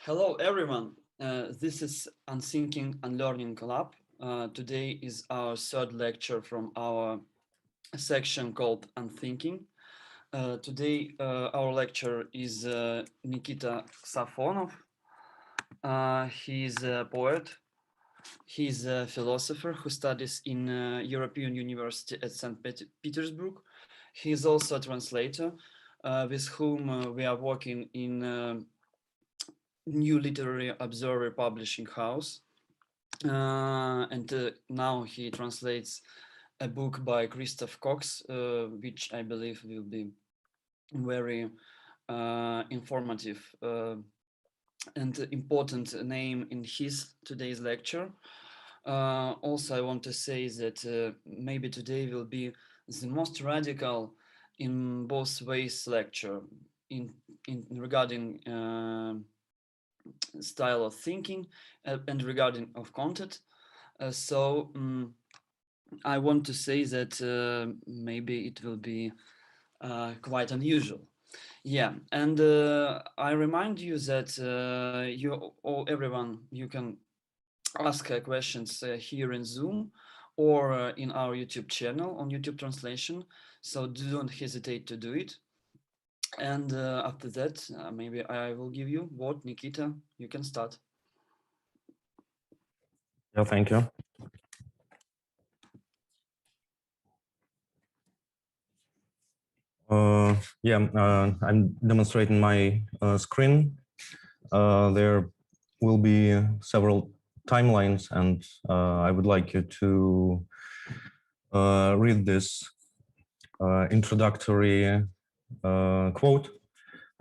Hello, everyone. This is Unthinking and Learning Lab. Today is our third lecture from our section called Unthinking. Today, our lecturer is Nikita Safonov. He's a poet. He's a philosopher who studies in European University at St. Petersburg. He is also a translator with whom we are working in New Literary Observer Publishing House. And now he translates a book by Christoph Cox, which I believe will be very informative and important name in his today's lecture. Also, I want to say that maybe today will be the most radical in both ways lecture in regarding style of thinking and regarding of content. I want to say that maybe it will be quite unusual. Yeah, and I remind you that everyone, you can ask questions here in Zoom or in our YouTube channel on YouTube translation. So don't hesitate to do it. And after that, maybe I will give you word, Nikita. You can start. Yeah, thank you. I'm demonstrating my screen. There will be several timelines, and I would like you to read this introductory quote,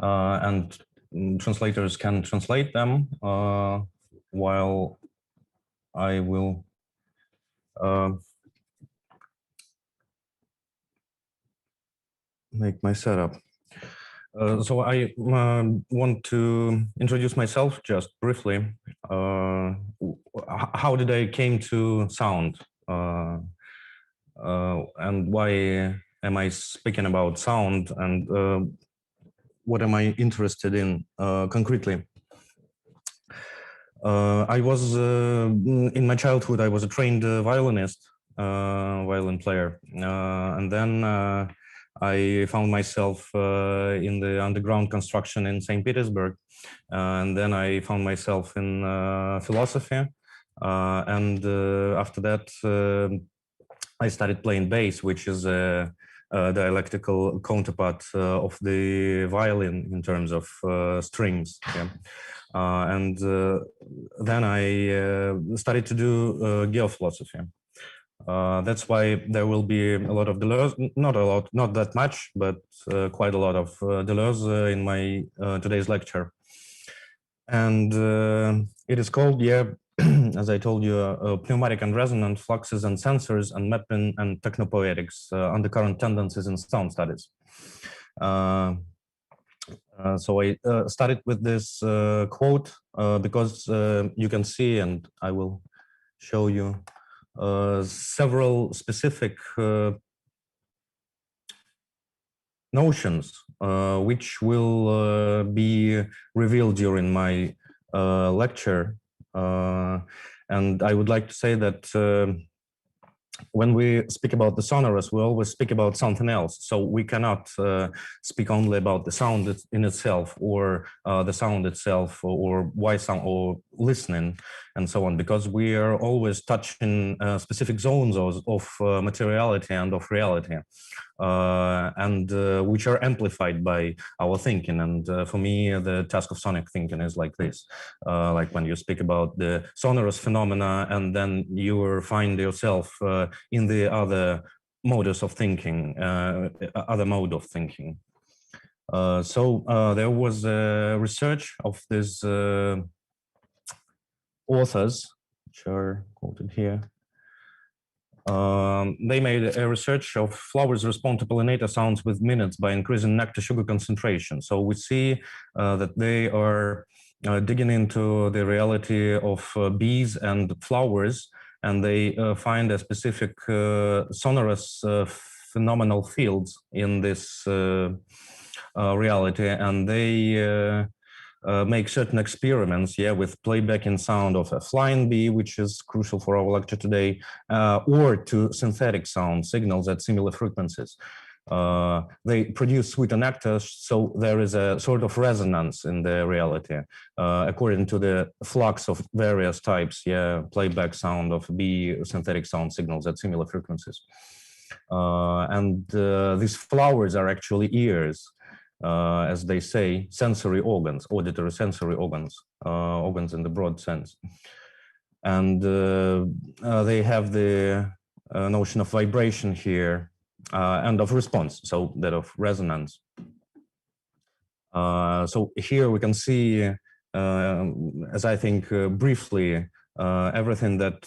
and translators can translate them while I will make my setup. So I want to introduce myself just briefly. How did I came to sound, and why am I speaking about sound, and what am I interested in concretely? I was in my childhood. I was a trained violinist, violin player, and then I found myself in the underground construction in St. Petersburg, and then I found myself in philosophy, and after that I started playing bass, which is a dialectical counterpart of the violin in terms of strings. Yeah. And then I started to do geophilosophy. That's why there will be a lot of Deleuze, not that much, but quite a lot of Deleuze in my today's lecture. And it is called, as I told you, Pneumatic and Resonant, Fluxes and Sensors, Unmapping and Technopoetics, Undercurrent Tendencies in Sound Studies. So I started with this quote because you can see, and I will show you several specific notions which will be revealed during my lecture. And I would like to say that when we speak about the sonorous, we always speak about something else. So we cannot speak only about the sound in itself, or the sound itself, or why sound, or listening, and so on, because we are always touching specific zones of materiality and of reality, and which are amplified by our thinking. And for me, the task of sonic thinking is like this, like when you speak about the sonorous phenomena, and then you find yourself in the other modus of thinking, other mode of thinking. So there was a research of these authors, which are quoted here. They made a research of flowers respond to pollinator sounds with minutes by increasing nectar sugar concentration. So we see that they are digging into the reality of bees and flowers, and they find a specific sonorous phenomenal fields in this reality, and they make certain experiments, with playback in sound of a flying bee, which is crucial for our lecture today, or to synthetic sound signals at similar frequencies. They produce sweet and nectar, so there is a sort of resonance in the reality, according to the flux of various types, playback sound of bee, synthetic sound signals at similar frequencies. And these flowers are actually ears, as they say, sensory organs, auditory sensory organs, organs in the broad sense. And they have the notion of vibration here, and of response, so that of resonance. So here we can see, as I think briefly, everything that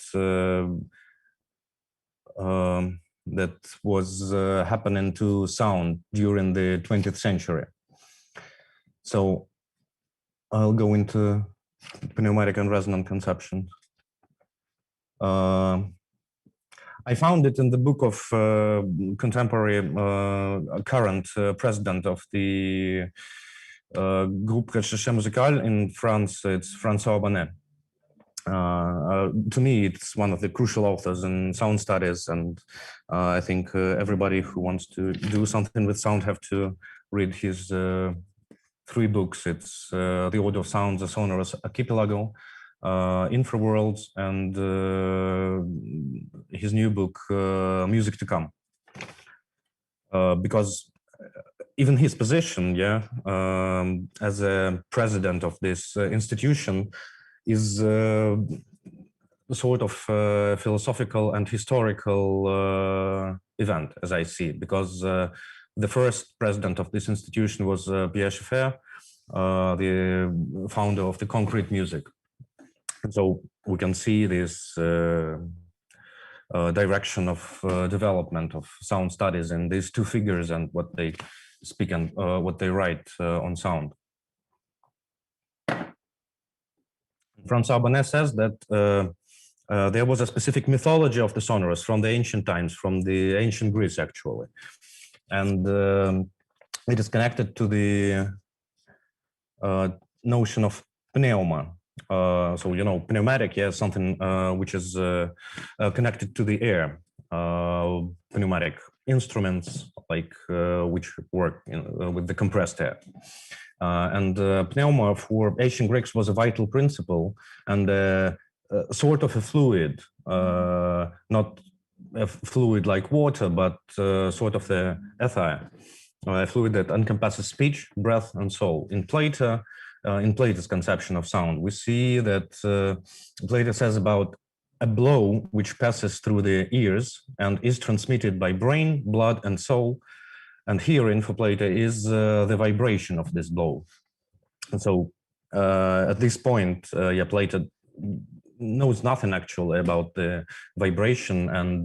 that was happening to sound during the 20th century. So I'll go into pneumatic and resonant conception. I found it in the book of contemporary current president of the Groupe Recherche Musicale in France. It's François Bonnet. To me, it's one of the crucial authors in sound studies, and I think everybody who wants to do something with sound have to read his 3 books. It's The Order of Sound, The Sonorous Archipelago, Infraworlds, and his new book, Music to Come. Because even his position, as a president of this institution, is sort of philosophical and historical event, as I see it, because the first president of this institution was Pierre Schaeffer, the founder of the concrete music. So we can see this direction of development of sound studies in these 2 figures and what they speak and what they write on sound. François Bonnet says that there was a specific mythology of the sonorous from the ancient times, from the ancient Greece, actually. And it is connected to the notion of pneuma. So, pneumatic, something which is connected to the air. Pneumatic instruments, like which work with the compressed air. And pneuma for ancient Greeks was a vital principle and sort of a fluid, not a fluid like water, but sort of the ether, a fluid that encompasses speech, breath, and soul. In Plato's conception of sound, we see that Plato says about a blow which passes through the ears and is transmitted by brain, blood, and soul. And hearing for Plato is the vibration of this blow. And so at this point, Plato knows nothing actually about the vibration and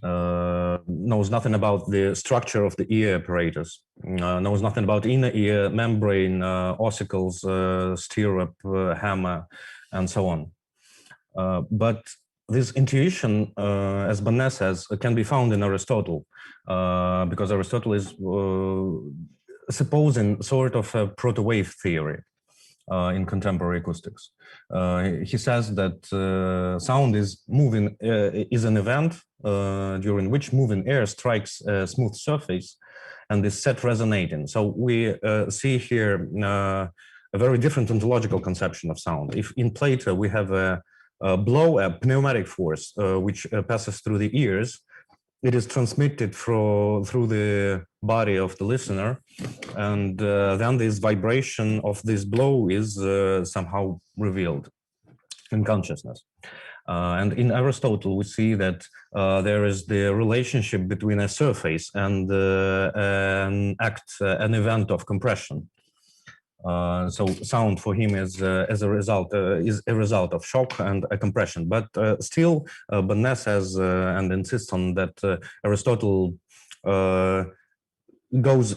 knows nothing about the structure of the ear apparatus, knows nothing about inner ear, membrane, ossicles, stirrup, hammer, and so on. But this intuition, as Bonnet says, can be found in Aristotle, because Aristotle is supposing sort of a proto-wave theory in contemporary acoustics. He says that sound is moving, is an event during which moving air strikes a smooth surface and is set resonating. So we see here a very different ontological conception of sound. If in Plato we have a blow, a pneumatic force, which passes through the ears, it is transmitted through the body of the listener, and then this vibration of this blow is somehow revealed in consciousness. And in Aristotle, we see that there is the relationship between a surface and an event of compression. So sound for him is a result of shock and a compression. But still, Bonnet says and insists on that Aristotle goes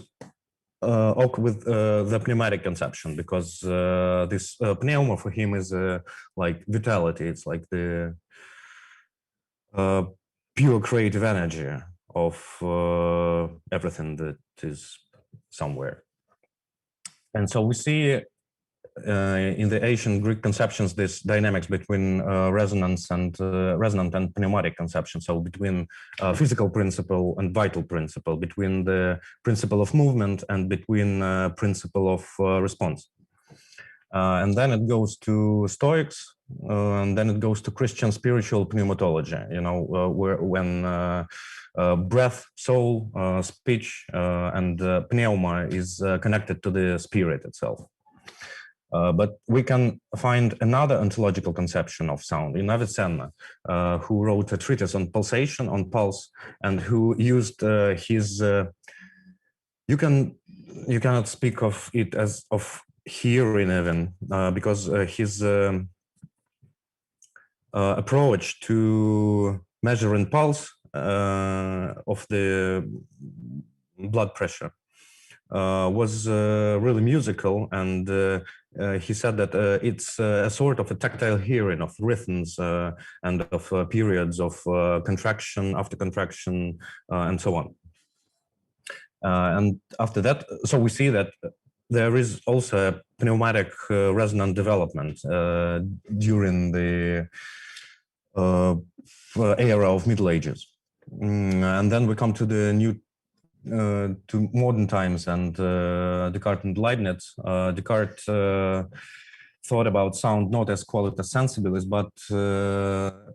with the pneumatic conception, because this pneuma for him is like vitality. It's like the pure creative energy of everything that is somewhere. And so we see in the ancient Greek conceptions this dynamics between resonant and pneumatic conception. So between physical principle and vital principle, between the principle of movement and between principle of response. And then it goes to Stoics, and then it goes to Christian spiritual pneumatology, you know, when breath, soul, speech, and pneuma is connected to the spirit itself. But we can find another ontological conception of sound in Avicenna, who wrote a treatise on pulsation, on pulse, and who used his. You cannot speak of it as of hearing even, because his approach to measuring pulse of the blood pressure was really musical, and he said that it's a sort of a tactile hearing of rhythms and of periods of contraction after contraction and so on. And after that, so we see that there is also a pneumatic resonant development during the era of Middle Ages. And then we come to the new to modern times, and Descartes and Leibniz. Descartes thought about sound not as qualitas sensibilis, but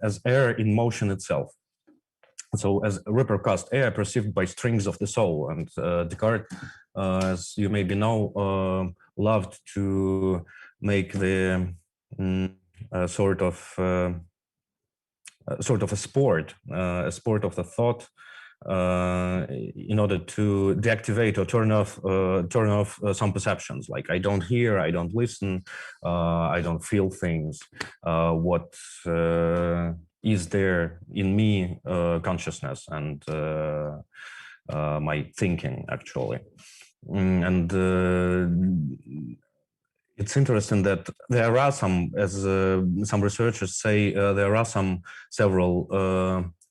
as air in motion itself. So as repercussed air perceived by strings of the soul. And Descartes, as you maybe know, loved to make the sort of a sport of the thought, in order to deactivate or turn off some perceptions, like I don't hear, I don't listen, I don't feel things. What is there in me, consciousness and my thinking, actually. And it's interesting that there are some, as some researchers say, there are several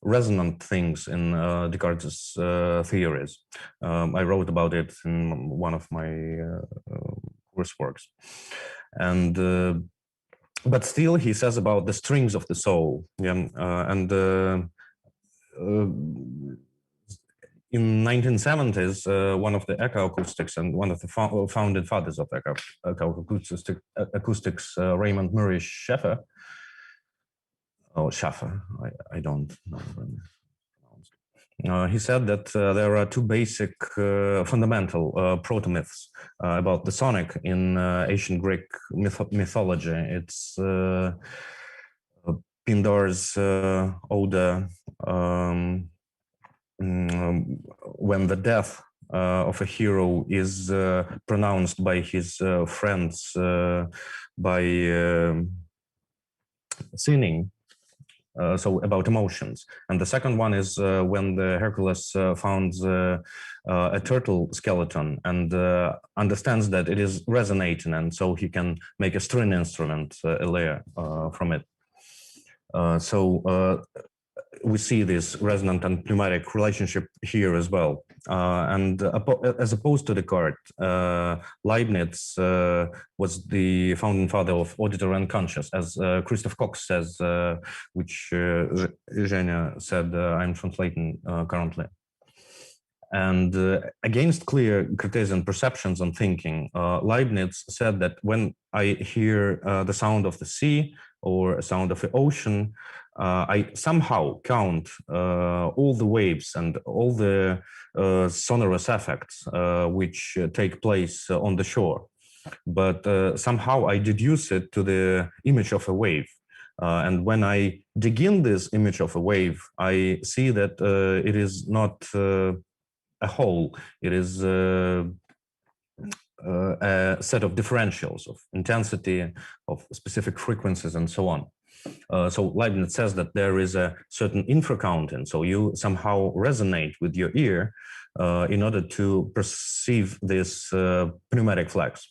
resonant things in Descartes' theories. I wrote about it in one of my courseworks. And but still he says about the strings of the soul. Yeah, and in 1970s, one of the echoacoustics and one of the founding fathers of echoacoustics, Raymond Murray Schaeffer, I don't know. He said that there are two basic fundamental proto-myths about the sonic in ancient Greek mythology. It's Pindar's Oda, when the death of a hero is pronounced by his friends by singing. So about emotions. And the second one is when the Hercules founds a turtle skeleton and understands that it is resonating, and so he can make a string instrument, a layer from it. So we see this resonant and pneumatic relationship here as well. And as opposed to Descartes, Leibniz was the founding father of auditory unconscious, as Christoph Cox says, which Zhenya said I'm translating currently. And against clear Cartesian perceptions on thinking, Leibniz said that when I hear the sound of the sea or a sound of the ocean, I somehow count all the waves and all the sonorous effects which take place on the shore. But somehow I deduce it to the image of a wave. And when I dig in this image of a wave, I see that it is not a whole, it is a set of differentials of intensity, of specific frequencies, and so on. So Leibniz says that there is a certain infracounting, so you somehow resonate with your ear in order to perceive this pneumatic flex.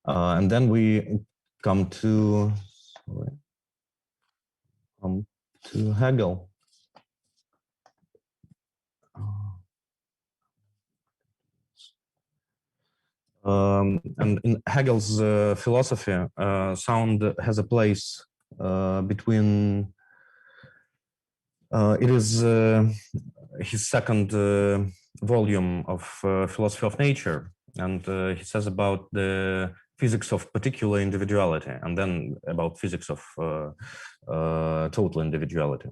And then we come to Hegel. And in Hegel's philosophy, sound has a place between. It is his second volume of Philosophy of Nature, and he says about the physics of particular individuality, and then about physics of total individuality.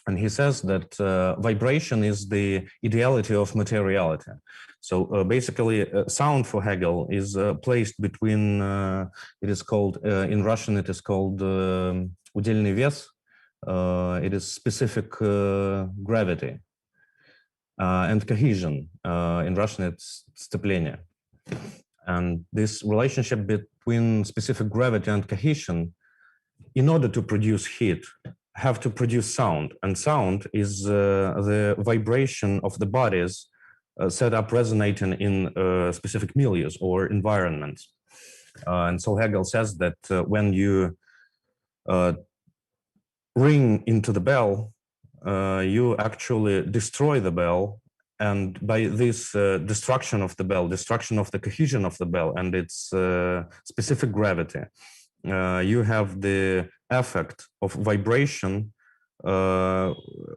And he says that vibration is the ideality of materiality. So basically, sound for Hegel is placed between, it is called, in Russian, it is called удельный вес. It is specific gravity and cohesion. In Russian, it's сцепление. And this relationship between specific gravity and cohesion, in order to produce heat, have to produce sound. And sound is the vibration of the bodies set up resonating in specific milieus or environments. And so Hegel says that when you ring into the bell, you actually destroy the bell, and by this destruction of the bell, destruction of the cohesion of the bell and its specific gravity, you have the effect of vibration,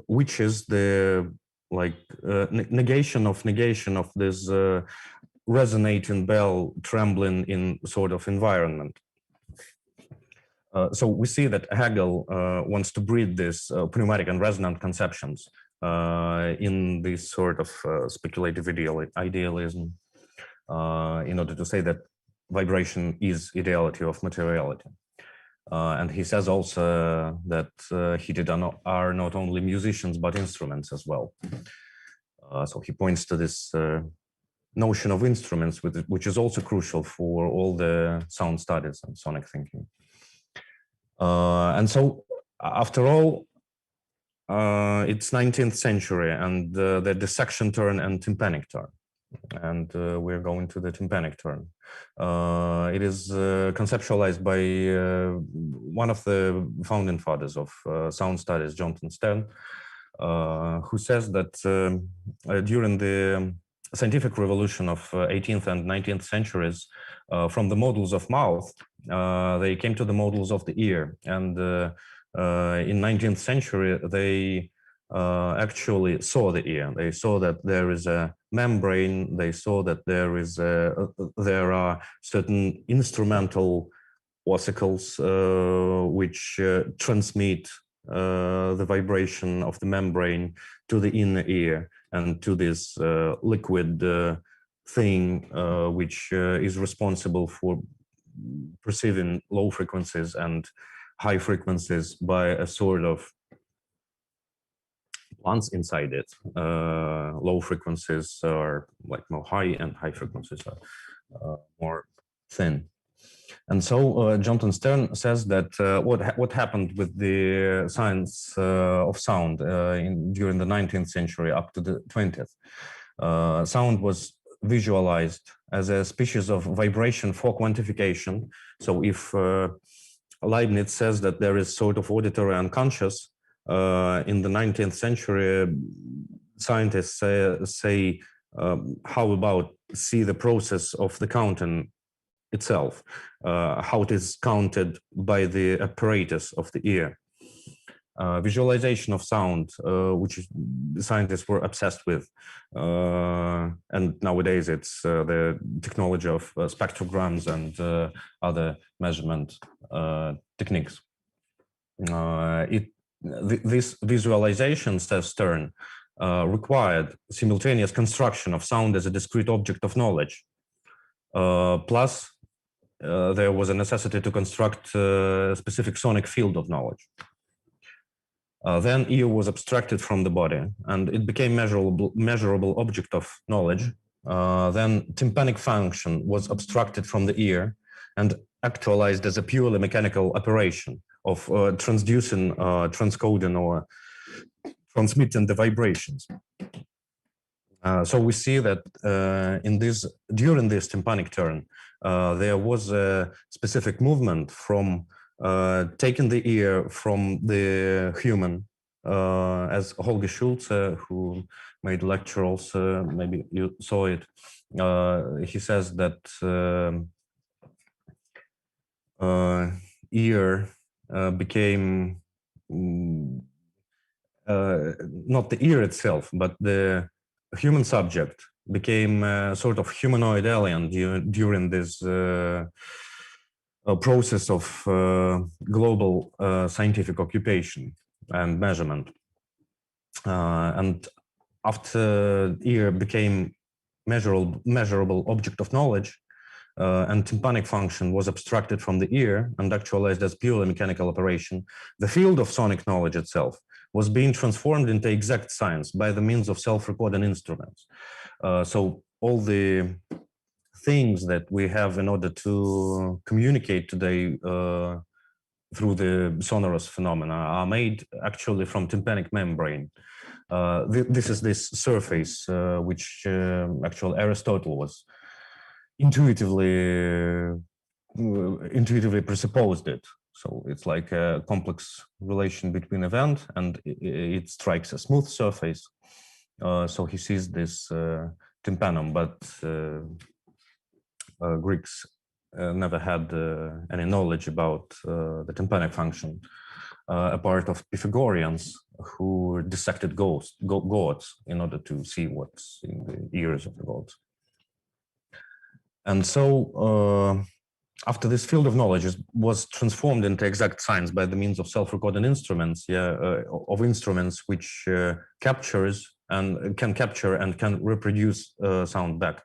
which is the negation of this resonating bell trembling in sort of environment. So we see that Hegel wants to breed this pneumatic and resonant conceptions in this sort of speculative idealism in order to say that vibration is ideality of materiality. And he says also that heated are not only musicians, but instruments as well. So he points to this notion of instruments, which is also crucial for all the sound studies and sonic thinking. And so, after all, it's 19th century and the dissection turn and tympanic turn. And we're going to the tympanic turn. It is conceptualized by one of the founding fathers of sound studies, Jonathan Sterne, who says that during the scientific revolution of 18th and 19th centuries, from the models of mouth, they came to the models of the ear. And in 19th century, they actually saw the ear. They saw that there is a membrane. They saw that there are certain instrumental ossicles which transmit the vibration of the membrane to the inner ear and to this liquid thing which is responsible for perceiving low frequencies and high frequencies by a sort of plants inside it. Low frequencies are like more high, and high frequencies are more thin. And so Jonathan Sterne says that what happened with the science of sound during the 19th century up to the 20th. Sound was visualized as a species of vibration for quantification. So if Leibniz says that there is sort of auditory unconscious, in the 19th century, scientists say how about see the process of the counting itself, how it is counted by the apparatus of the ear. Visualization of sound, which scientists were obsessed with. And nowadays it's the technology of spectrograms and other measurement techniques. This visualization, says Sterne, required simultaneous construction of sound as a discrete object of knowledge. Plus, there was a necessity to construct a specific sonic field of knowledge. Then ear was abstracted from the body and it became measurable object of knowledge. Then tympanic function was abstracted from the ear and actualized as a purely mechanical operation of transducing, transcoding, or transmitting the vibrations. So we see that during this tympanic turn, there was a specific movement from taking the ear from the human, as Holger Schulze, who made lecture also, maybe you saw it, he says that ear became not the ear itself, but the human subject became a sort of humanoid alien during this process of global scientific occupation and measurement. And after ear became measurable object of knowledge, and tympanic function was abstracted from the ear and actualized as purely mechanical operation, the field of sonic knowledge itself was being transformed into exact science by the means of self-recording instruments. So all the things that we have in order to communicate today through the sonorous phenomena are made actually from tympanic membrane. This is this surface which actually Aristotle was intuitively presupposed it. So it's like a complex relation between event, and it strikes a smooth surface. So he sees this tympanum, but Greeks never had any knowledge about the tympanic function, a part of Pythagoreans who dissected gods in order to see what's in the ears of the gods. And so after this field of knowledge was transformed into exact science by the means of self-recording instruments, of instruments which captures and can reproduce sound back.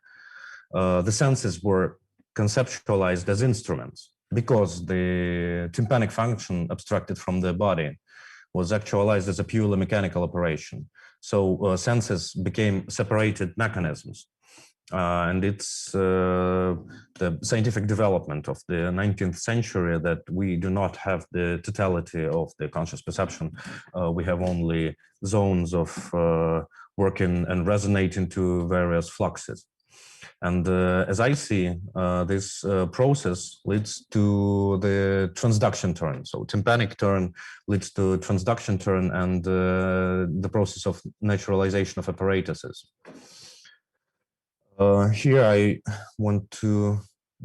The senses were conceptualized as instruments because the tympanic function abstracted from the body was actualized as a purely mechanical operation. So senses became separated mechanisms. And it's the scientific development of the 19th century that we do not have the totality of the conscious perception. We have only zones of working and resonating to various fluxes. And as I see, this process leads to the transduction turn. So tympanic turn leads to transduction turn and the process of naturalization of apparatuses. Here I want to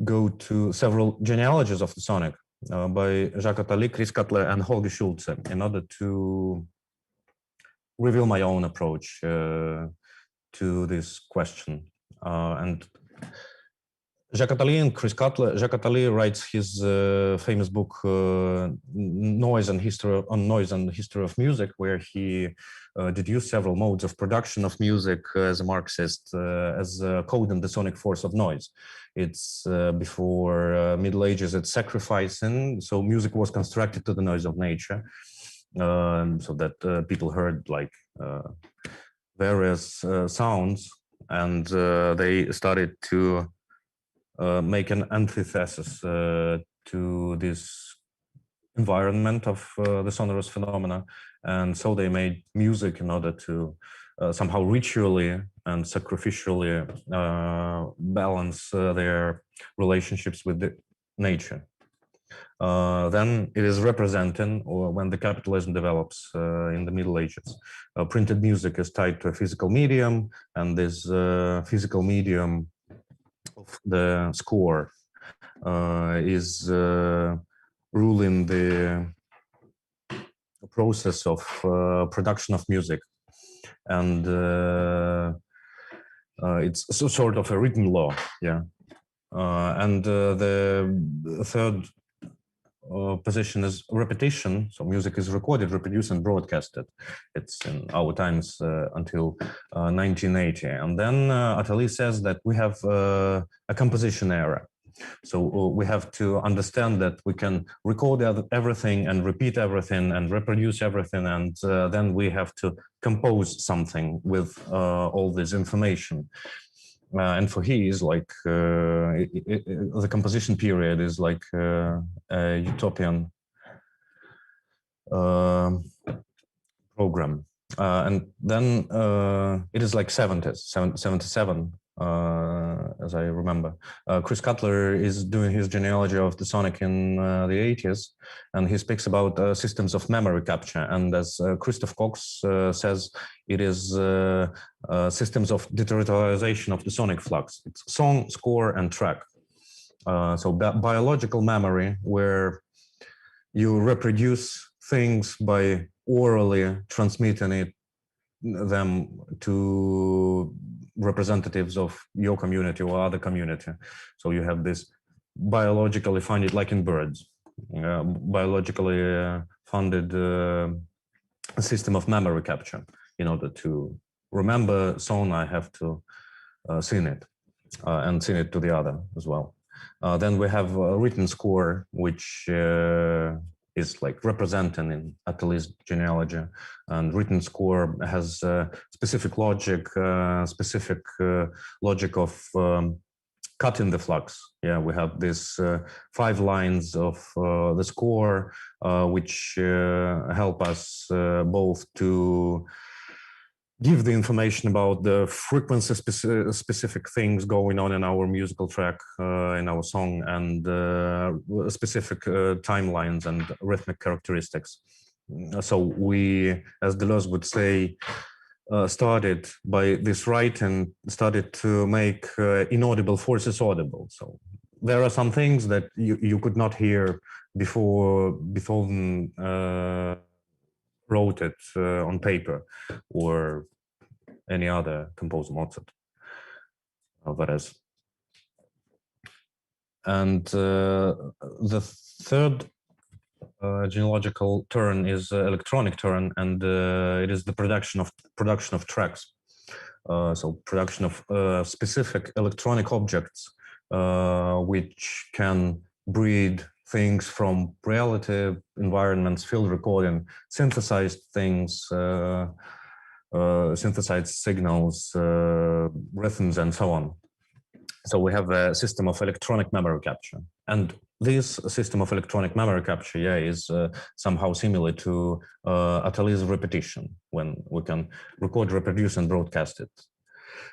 go to several genealogies of the sonic by Jacques Attali, Chris Cuttler, and Holger Schulze in order to reveal my own approach to this question. And Jacques Attali and Chris Cuttler. Jacques Attali writes his famous book Noise and History of Music, where he deduced several modes of production of music as a Marxist, as coding the sonic force of noise. It's before Middle Ages, it's sacrificing. So music was constructed to the noise of nature, so that people heard like various sounds, and they started to make an antithesis to this environment of the sonorous phenomena. And so they made music in order to somehow ritually and sacrificially balance their relationships with the nature. Then it is representing, or when the capitalism develops in the Middle Ages, printed music is tied to a physical medium, and this physical medium of the score is ruling the process of production of music, and it's sort of a written law, and the third position is repetition. So music is recorded, reproduced, and broadcasted. It's in our times until 1980. And then Attali says that we have a composition era. So we have to understand that we can record everything and repeat everything and reproduce everything, and then we have to compose something with all this information. And for he is like the composition period is like a utopian program. And then it is like 77 as I remember. Chris Cuttler is doing his genealogy of the sonic in the 80s, and he speaks about systems of memory capture. And as Christoph Cox says, it is systems of deterritorialization of the sonic flux. It's song, score, and track. So biological memory, where you reproduce things by orally transmitting them to representatives of your community or other community. So you have this biologically funded, like in birds, biologically funded system of memory capture. In order to remember song, I have to sing it and sing it to the other as well. Then we have a written score, which is like representing in Attali's genealogy, and written score has specific logic, logic of cutting the flux. Yeah, we have this 5 lines of the score, which help us both to give the information about the frequency specific things going on in our musical track, in our song, and specific timelines and rhythmic characteristics. So we, as Deleuze would say, started by this writing, started to make inaudible forces audible. So there are some things that you could not hear before Beethoven wrote it on paper, or any other composer, Mozart, Alvarez. And the third genealogical turn is electronic turn, and it is the production of tracks. So production of specific electronic objects, which can breed things from reality environments, field recording, synthesized things, synthesized signals, rhythms, and so on. So we have a system of electronic memory capture. And this system of electronic memory capture, yeah, is somehow similar to Attali's repetition, when we can record, reproduce, and broadcast it.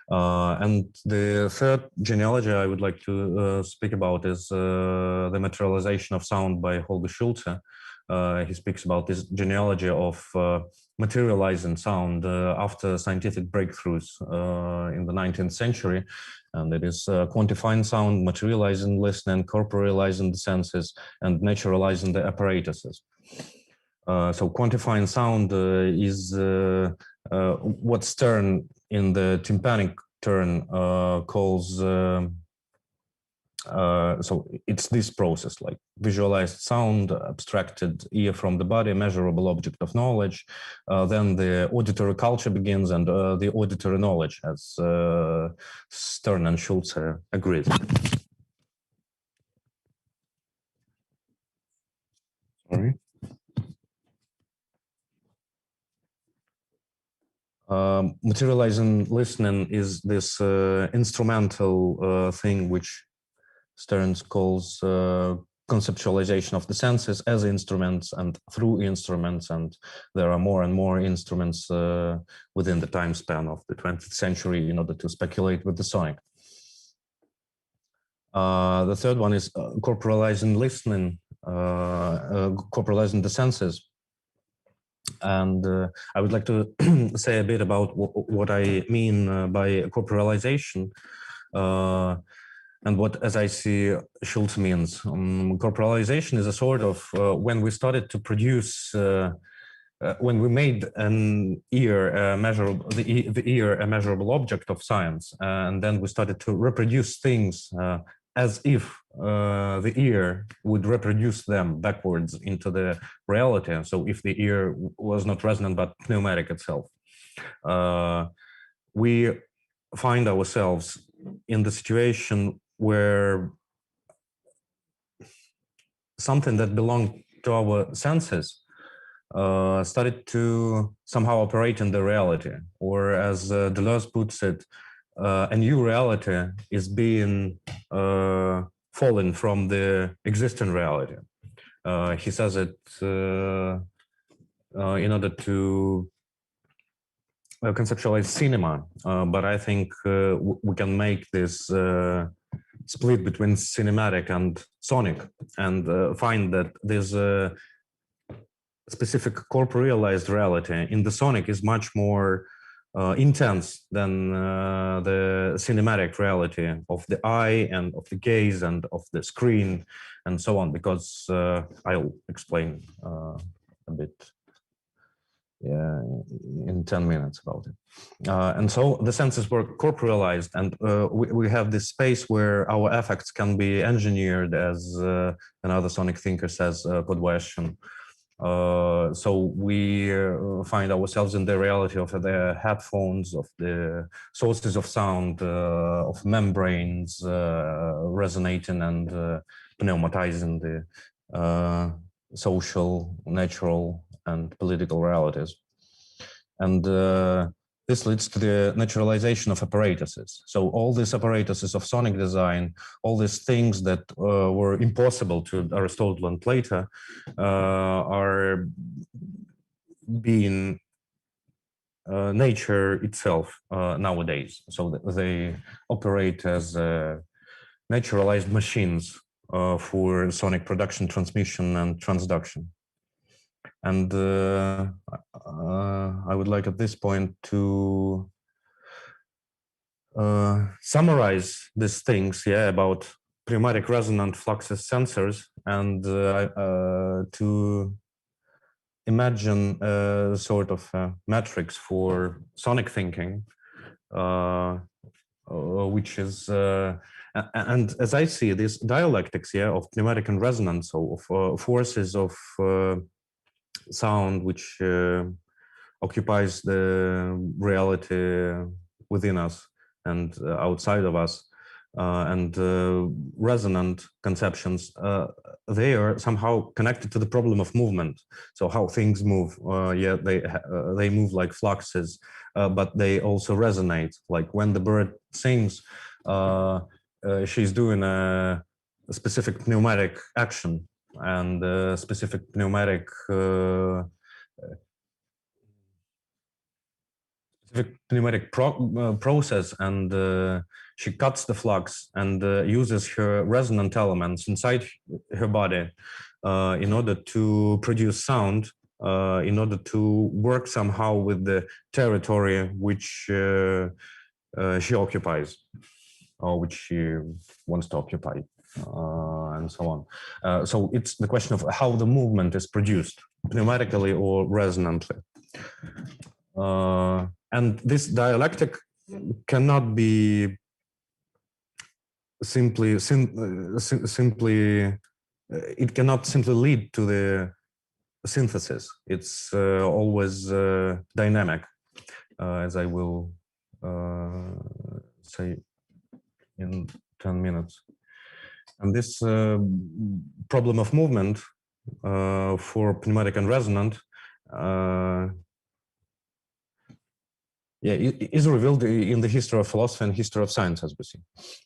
And the third genealogy I would like to speak about is the materialization of sound by Holger Schulze. He speaks about this genealogy of materializing sound after scientific breakthroughs in the 19th century. And it is quantifying sound, materializing listening, corporealizing the senses, and naturalizing the apparatuses. So quantifying sound is what Sterne in the Tympanic Turn calls, so it's this process, like visualized sound, abstracted ear from the body, measurable object of knowledge, then the auditory culture begins, and the auditory knowledge, as Sterne and Schulze agreed. Sorry. Materializing listening is this instrumental thing which Sterne calls conceptualization of the senses as instruments and through instruments, and there are more and more instruments within the time span of the 20th century in order to speculate with the sonic. The third one is corporalizing listening, corporalizing the senses. And I would like to say a bit about what I mean by corporalization, and what, as I see, Schulze means. Corporalization is a sort of when we started to produce, when we made an ear the ear a measurable object of science, and then we started to reproduce things as if the ear would reproduce them backwards into the reality. So if the ear was not resonant but pneumatic itself, we find ourselves in the situation where something that belonged to our senses started to somehow operate in the reality, or as Deleuze puts it, a new reality is being fallen from the existing reality. He says it in order to conceptualize cinema, but I think we can make this split between cinematic and sonic, and find that there's a specific corporealized reality in the sonic is much more intense than the cinematic reality of the eye and of the gaze and of the screen and so on, because I'll explain a bit in 10 minutes about it. And so the senses were corporealized, and we have this space where our affects can be engineered, as another sonic thinker says, Podvestion. So we find ourselves in the reality of the headphones, of the sources of sound, of membranes resonating and pneumatizing the social, natural, and political realities. And this leads to the naturalization of apparatuses. So all these apparatuses of sonic design, all these things that were impossible to Aristotle and Plato are being nature itself nowadays. So they operate as naturalized machines for sonic production, transmission, and transduction. And I would like at this point to summarize these things, about pneumatic resonant fluxes sensors, and to imagine a sort of metrics for sonic thinking, which is, and as I see this dialectics, of pneumatic and resonance, so of forces of sound which occupies the reality within us and outside of us, and resonant conceptions, they are somehow connected to the problem of movement. So how things move, they move like fluxes, but they also resonate. Like when the bird sings, she's doing a specific pneumatic action and a specific pneumatic process, and she cuts the flux and uses her resonant elements inside her body in order to produce sound, in order to work somehow with the territory which she occupies, or which she wants to occupy, and so on. So it's the question of how the movement is produced, pneumatically or resonantly. And this dialectic cannot be simply, it cannot simply lead to the synthesis. It's always dynamic, as I will say in 10 minutes. And this problem of movement for pneumatic and resonant is revealed in the history of philosophy and history of science, as we see.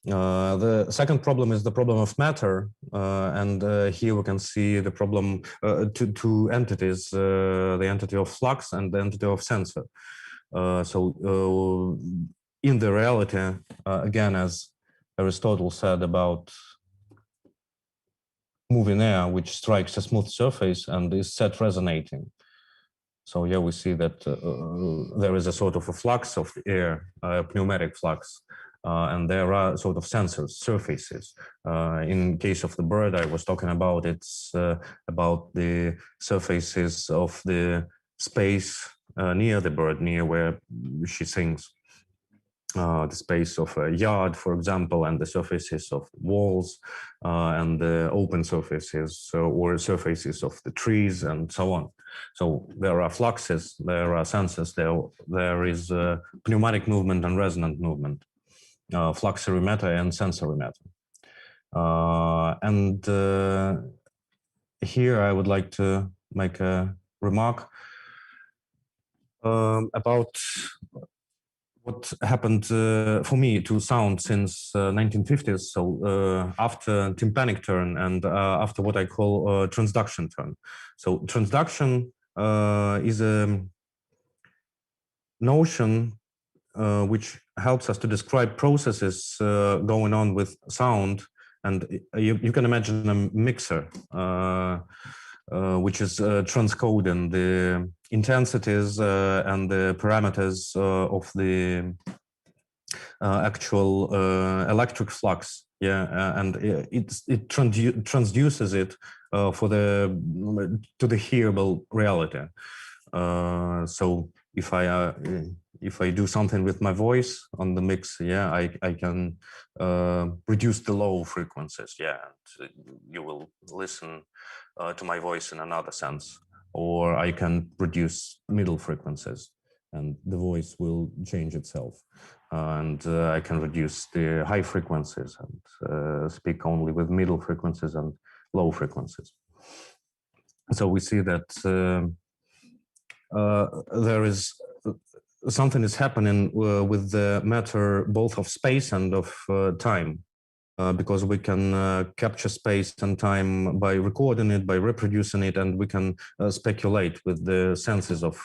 The second problem is the problem of matter, and here we can see the problem, two entities, the entity of flux and the entity of sensor. So in the reality, again, as Aristotle said about moving air, which strikes a smooth surface and is set resonating. So we see that there is a sort of a flux of the air, a pneumatic flux, and there are sort of sensors, surfaces. In case of the bird I was talking about, it's about the surfaces of the space near the bird, near where she sings. The space of a yard, for example, and the surfaces of walls, and the open surfaces or surfaces of the trees, and so on. So there are fluxes, there are sensors, there is pneumatic movement and resonant movement, fluxery matter and sensory matter. And here I would like to make a remark about what happened for me to sound since 1950s. So after Tympanic Turn and after what I call transduction turn. So transduction is a notion which helps us to describe processes going on with sound. And you can imagine a mixer, which is transcoding the intensities and the parameters of the actual electric flux. Yeah, and it transduces it for to the hearable reality. So if I do something with my voice on the mix, yeah, I can reduce the low frequencies. Yeah, and you will listen to my voice in another sense, or I can reduce middle frequencies, and the voice will change itself. And I can reduce the high frequencies and speak only with middle frequencies and low frequencies. So we see that there is something is happening with the matter both of space and of time, because we can capture space and time by recording it, by reproducing it, and we can speculate with the senses of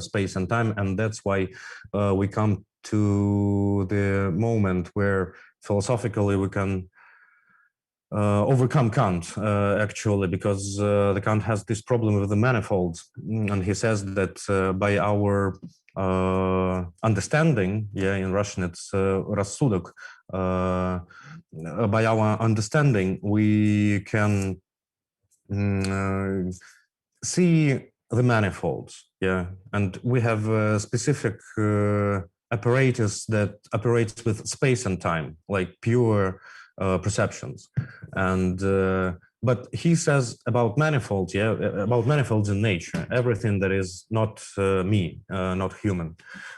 space and time. And that's why we come to the moment where philosophically we can overcome Kant, actually, because the Kant has this problem with the manifolds, and he says that by our understanding, yeah, in Russian it's рассудок, by our understanding we can see the manifolds, yeah, and we have a specific apparatus that operates with space and time, like pure perceptions. And but he says about manifolds, yeah, about manifolds in nature, everything that is not me, not human,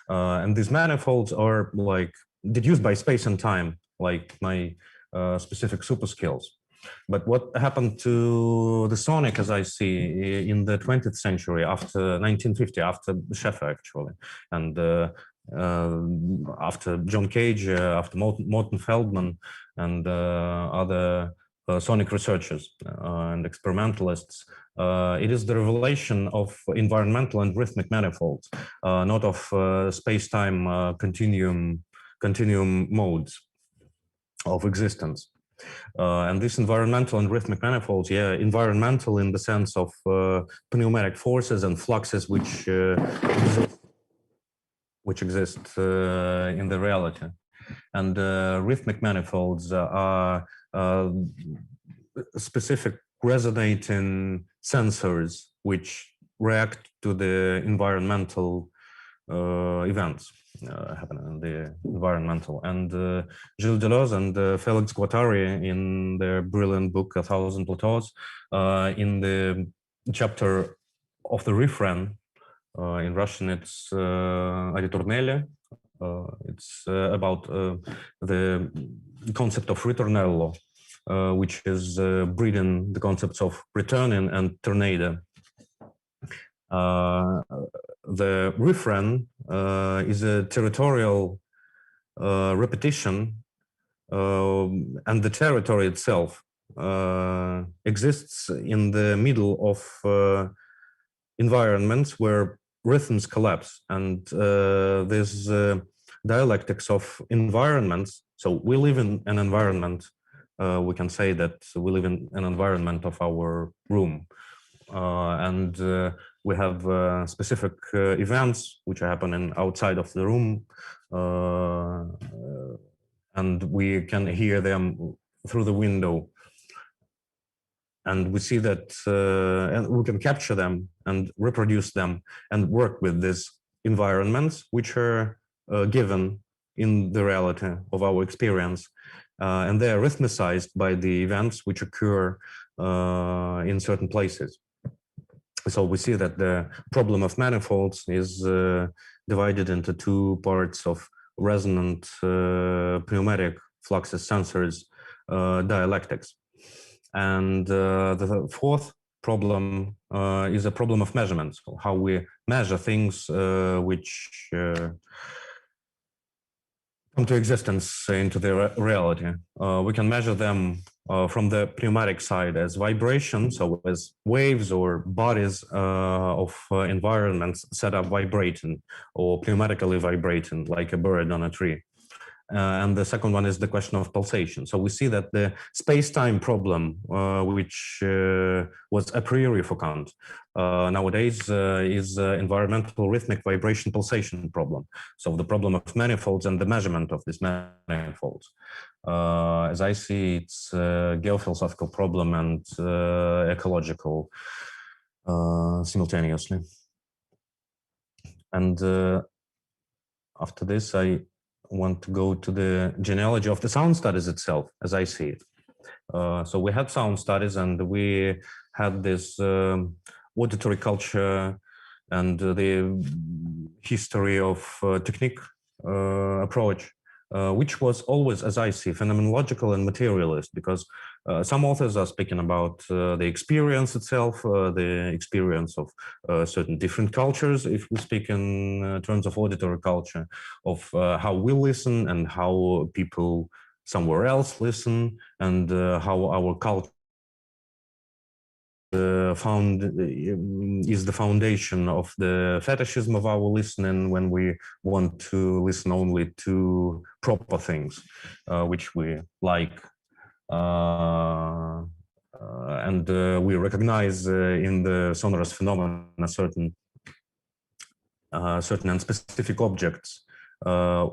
and these manifolds are like deduced by space and time, like my specific super skills. But what happened to the sonic, as I see, in the 20th century, after 1950, after Schaeffer actually, and after John Cage, after Morton Feldman, and other sonic researchers and experimentalists, it is the revelation of environmental and rhythmic manifolds, not of space-time continuum modes of existence. And this environmental and rhythmic manifolds, yeah, environmental in the sense of pneumatic forces and fluxes which exist in the reality. And rhythmic manifolds are specific resonating sensors which react to the environmental events happening in the environmental. And Gilles Deleuze and Félix Guattari, in their brilliant book A Thousand Plateaus, in the chapter of the refrain, in Russian it's ritornello, it's about the concept of ritornello, which is breeding the concepts of returning and tornado. The refrain is a territorial repetition, and the territory itself exists in the middle of environments where rhythms collapse, and there's dialectics of environments. So we live in an environment, we can say that we live in an environment of our room, and we have specific events which are happening outside of the room, and we can hear them through the window, and we see that and we can capture them and reproduce them and work with these environments which are given in the reality of our experience, and they are rhythmicized by the events which occur in certain places. So we see that the problem of manifolds is divided into two parts of resonant, pneumatic, fluxes, sensors, dialectics. And the fourth problem is a problem of measurement, so how we measure things which come to existence into their reality. We can measure them from the pneumatic side as vibrations, so as waves or bodies of environments set up vibrating or pneumatically vibrating like a bird on a tree. And the second one is the question of pulsation. So we see that the space-time problem, which was a priori for Kant, nowadays is environmental rhythmic vibration pulsation problem. So the problem of manifolds and the measurement of these manifolds. As I see, it's a geophilosophical problem and ecological simultaneously. And after this, I want to go to the genealogy of the sound studies itself, as I see it. So we had sound studies, and we had this auditory culture and the history of technique approach, which was always, as I see, phenomenological and materialist, because some authors are speaking about the experience itself, the experience of certain different cultures, if we speak in terms of auditory culture, of how we listen and how people somewhere else listen, and how our culture is the foundation of the fetishism of our listening when we want to listen only to proper things, which we like. And we recognize in the sonorous phenomena certain and specific objects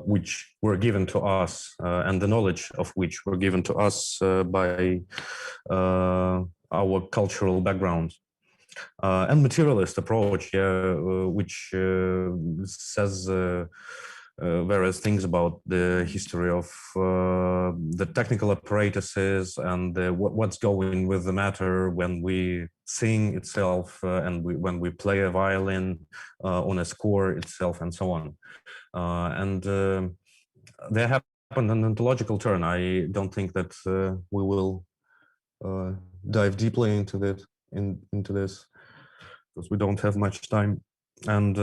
which were given to us, and the knowledge of which were given to us by our cultural background. And materialist approach, which says various things about the history of the technical apparatuses and what's going with the matter when we sing itself and when we play a violin on a score itself, and so on. And there happened an ontological turn. I don't think that we will dive deeply into that into this, because we don't have much time. And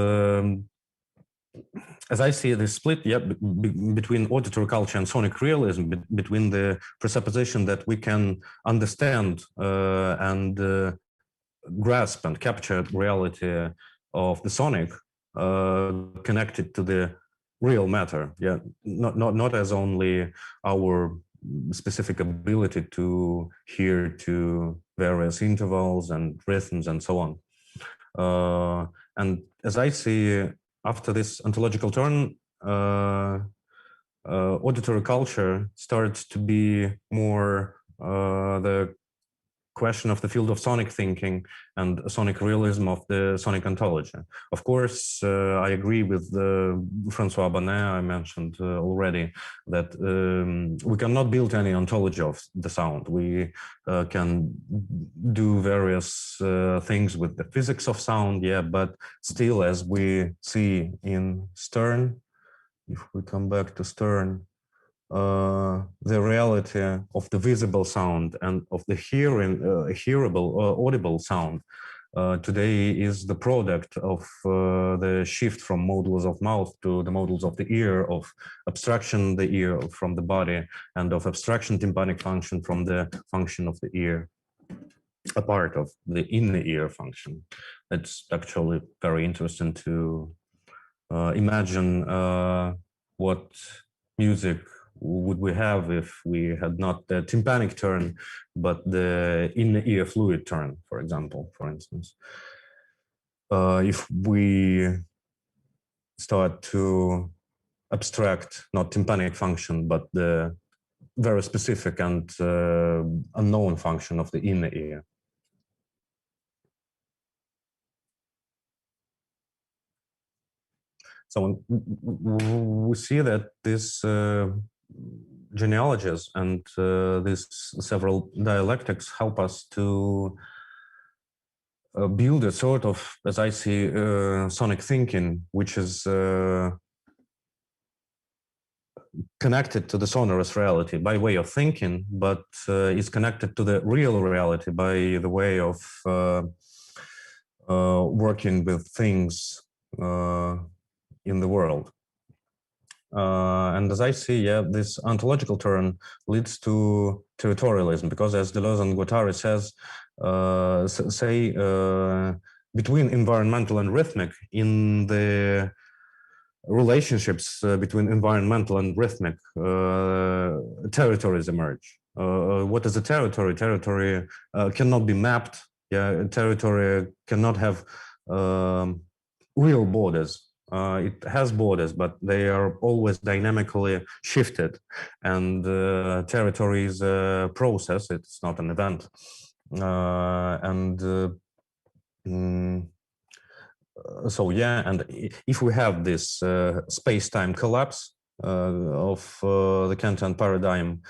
as I see the split, between auditory culture and sonic realism, between the presupposition that we can understand and grasp and capture reality of the sonic connected to the real matter, not as only our specific ability to hear to various intervals and rhythms and so on. And as I see, after this ontological turn, auditory culture starts to be more the question of the field of sonic thinking and sonic realism of the sonic ontology. Of course, I agree with Francois Bonnet, I mentioned already, that we cannot build any ontology of the sound. We can do various things with the physics of sound, but still, as we see in Sterne, if we come back to Sterne, the reality of the visible sound and of the hearable, audible sound today is the product of the shift from modals of mouth to the modals of the ear, of abstraction the ear from the body, and of abstraction tympanic function from the function of the ear, a part of the inner ear function. It's actually very interesting to imagine what music would we have if we had not the tympanic turn, but the inner ear fluid turn, for example, for instance. If we start to abstract not tympanic function, but the very specific and unknown function of the inner ear. So we see that this genealogies and these several dialectics help us to build a sort of, as I see, sonic thinking, which is connected to the sonorous reality by way of thinking, but is connected to the real reality by the way of working with things in the world. And as I see, yeah, this ontological turn leads to territorialism, because as Deleuze and Guattari says, between environmental and rhythmic, in the relationships between environmental and rhythmic, territories emerge. What is a territory? Territory cannot be mapped. Yeah, territory cannot have real borders. It has borders, but they are always dynamically shifted. And territory is a process, it's not an event. So yeah, and if we have this space-time collapse of the Kantian paradigm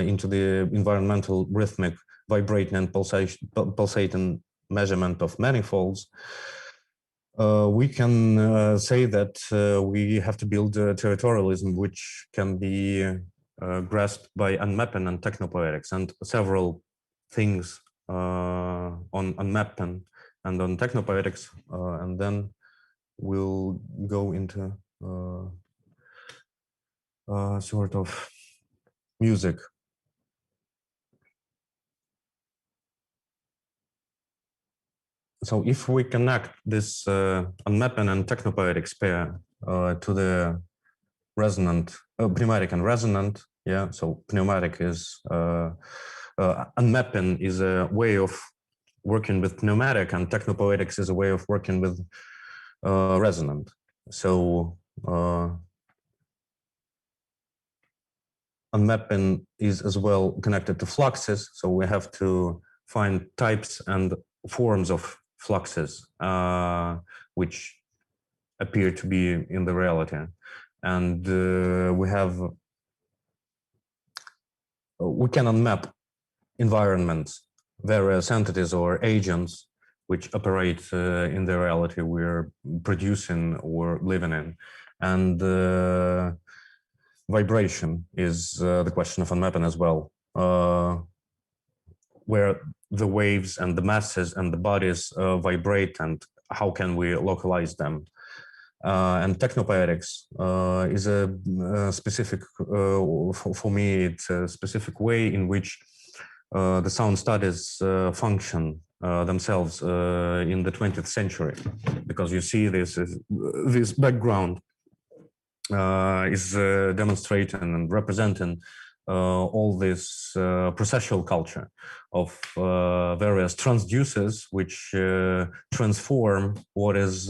into the environmental, rhythmic, vibrating and pulsating measurement of manifolds, we can say that we have to build territorialism, which can be grasped by Unmapping and Technopoetics, and several things on Unmapping and on Technopoetics, and then we'll go into sort of music. So if we connect this Unmapping and Technopoetics pair to the resonant, pneumatic and resonant, yeah, so pneumatic is, Unmapping is a way of working with pneumatic, and Technopoetics is a way of working with resonant. So Unmapping is as well connected to fluxes, so we have to find types and forms of fluxes which appear to be in the reality. And we can unmap environments, various entities or agents which operate in the reality we're producing or living in. And vibration is the question of unmapping as well, where the waves and the masses and the bodies vibrate, and how can we localize them. And Technopoetics is a specific, for me, it's a specific way in which the sound studies function themselves in the 20th century, because you see this background is demonstrating and representing all this processual culture of various transducers which transform what is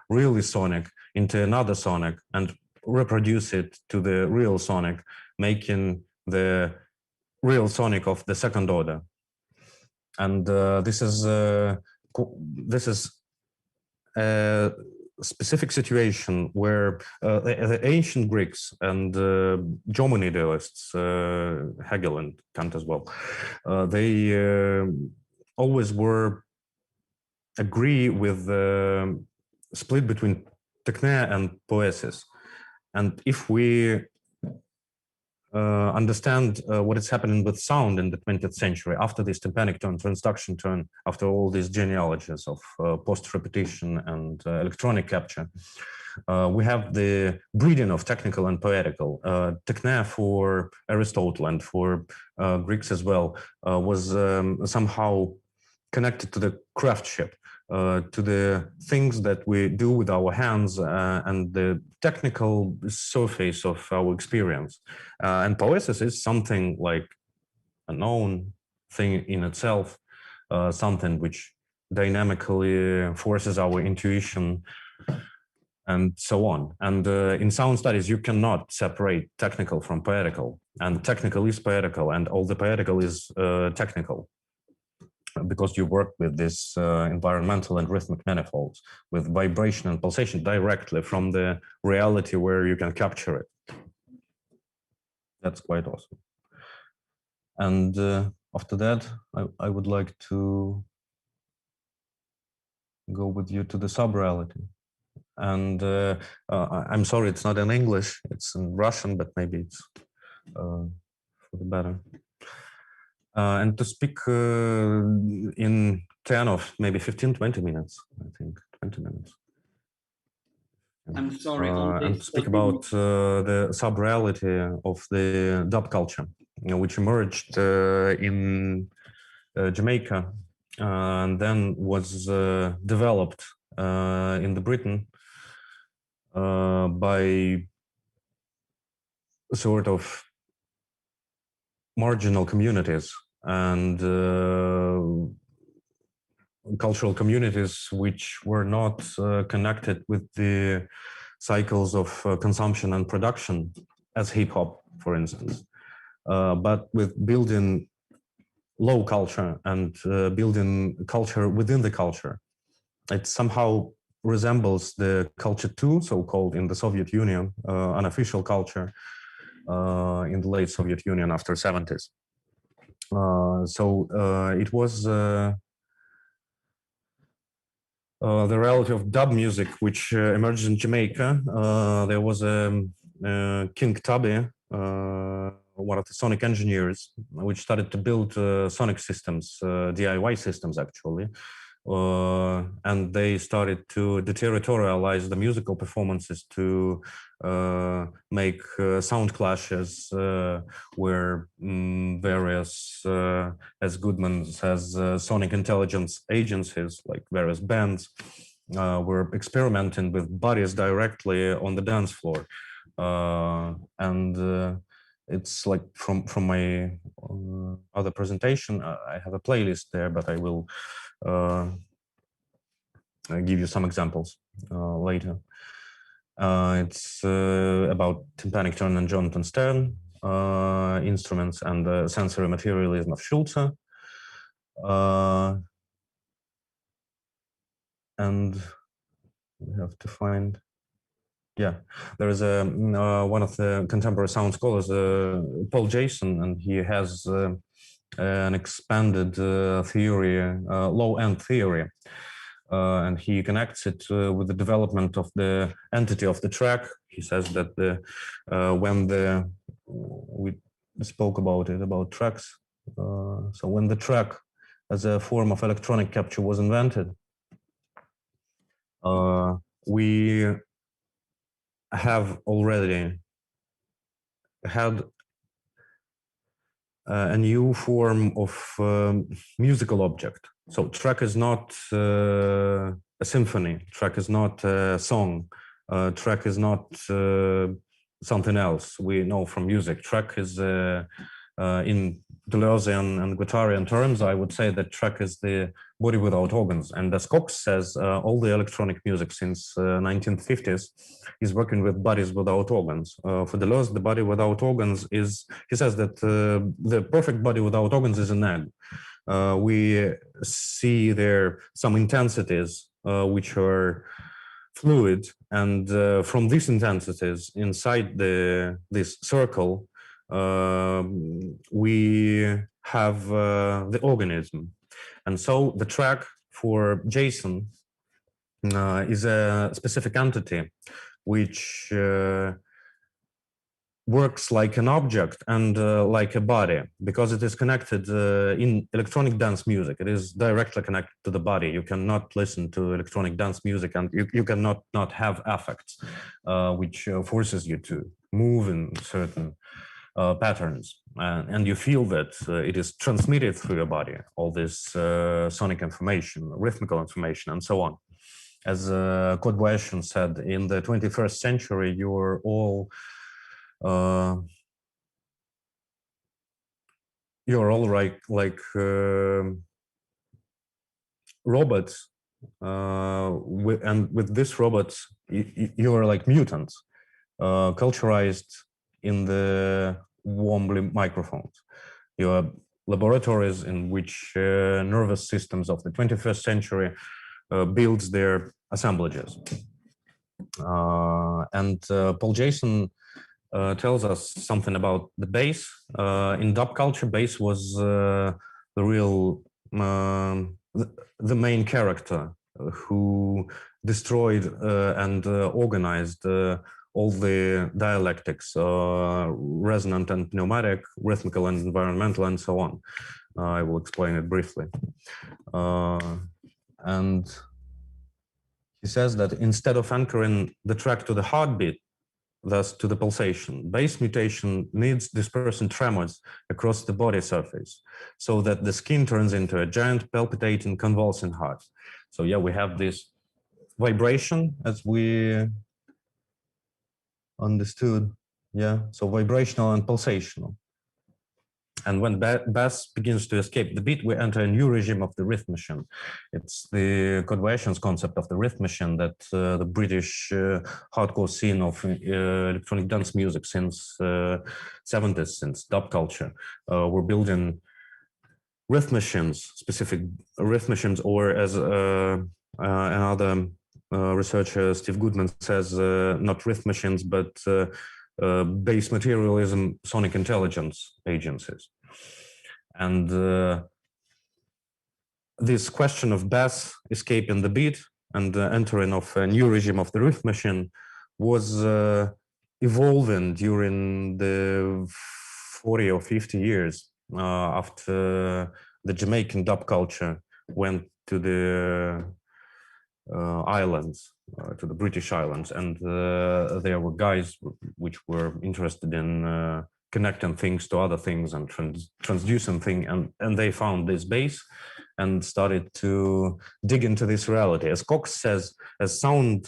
really sonic into another sonic and reproduce it to the real sonic, making the real sonic of the second order. And this is a specific situation where the ancient Greeks and German idealists, Hegel and Kant as well, they always agree with the split between techne and poesis. And if we understand what is happening with sound in the 20th century after this tympanic turn, transduction turn, after all these genealogies of post-repetition and electronic capture, we have the breeding of technical and poetical. Techne for Aristotle and for Greeks as well was somehow connected to the craftsmanship, to the things that we do with our hands and the technical surface of our experience. And poesis is something like a known thing in itself, something which dynamically forces our intuition and so on. And in sound studies, you cannot separate technical from poetical, and technical is poetical, and all the poetical is technical, because you work with this environmental and rhythmic manifolds, with vibration and pulsation directly from the reality where you can capture it. That's quite awesome. And after that, I would like to go with you to the sub-reality. And I'm sorry, it's not in English, it's in Russian, but maybe it's for the better. And to speak in 10 of maybe 15, 20 minutes, I think, 20 minutes. I'm sorry, on and this speak topic. about the sub-reality of the dub culture, which emerged in Jamaica and then was developed in the Britain by sort of marginal communities and cultural communities which were not connected with the cycles of consumption and production as hip hop, for instance, but with building low culture and building culture within the culture. It somehow resembles the culture too, so-called in the Soviet Union, unofficial culture in the late Soviet Union after 70s. It was the reality of dub music, which emerged in Jamaica. There was a King Tubby, one of the sonic engineers, which started to build sonic systems, DIY systems actually. And they started to deterritorialize the musical performances to make sound clashes where various, as Goodman says, sonic intelligence agencies, like various bands, were experimenting with bodies directly on the dance floor. It's like from my other presentation, I have a playlist there, but I will give you some examples later. It's about Tympanic Turn and Jonathan Sterne, instruments and the sensory materialism of Schulze. And we have to find, yeah, there is a one of the contemporary sound scholars, Paul Jason, and he has an expanded theory, low-end theory. And he connects it with the development of the entity of the track. He says that we spoke about it, about tracks. So when the track as a form of electronic capture was invented, we have already had a new form of musical object. So track is not a symphony, track is not a song, track is not something else we know from music. Track is, in Deleuzean and Guattarian terms, I would say that track is the body without organs. And as Cox says, all the electronic music since 1950s is working with bodies without organs. For Deleuze, the body without organs is, he says that the perfect body without organs is an egg. We see there some intensities which are fluid, and from these intensities inside this circle, we have the organism. And so the track for Jason is a specific entity which works like an object and like a body, because it is connected in electronic dance music. It is directly connected to the body. You cannot listen to electronic dance music and you cannot not have affects, which forces you to move in certain patterns, and you feel that it is transmitted through your body, all this sonic information, rhythmical information, and so on. As Claude Boisson said, in the 21st century, you're all like robots, and with these robots, you're like mutants, culturized in the Wombly microphones. You are laboratories in which nervous systems of the 21st century builds their assemblages. And Paul Jason tells us something about the bass. In dub culture, bass was the real, the main character who destroyed and organized all the dialectics, resonant and pneumatic, rhythmical and environmental, and so on. I will explain it briefly. And He says that instead of anchoring the track to the heartbeat, thus to the pulsation, bass mutation needs dispersing tremors across the body surface so that the skin turns into a giant palpitating convulsing heart. So yeah, we have this vibration as we understood. Yeah, so vibrational and pulsational. And when bass begins to escape the beat, we enter a new regime of the rhythm machine. It's the conversions concept of the rhythm machine that the British hardcore scene of electronic dance music since 70s, since dub culture, were building rhythm machines, specific rhythm machines, or as another researcher, Steve Goodman, says, not rhythm machines, but base materialism, sonic intelligence agencies. And this question of bass escaping the beat and entering of a new regime of the rhythm machine was evolving during the 40 or 50 years after the Jamaican dub culture went to the islands, to the British islands, and there were guys which were interested in connecting things to other things and transducing things, and they found this base and started to dig into this reality. As Cox says, as sound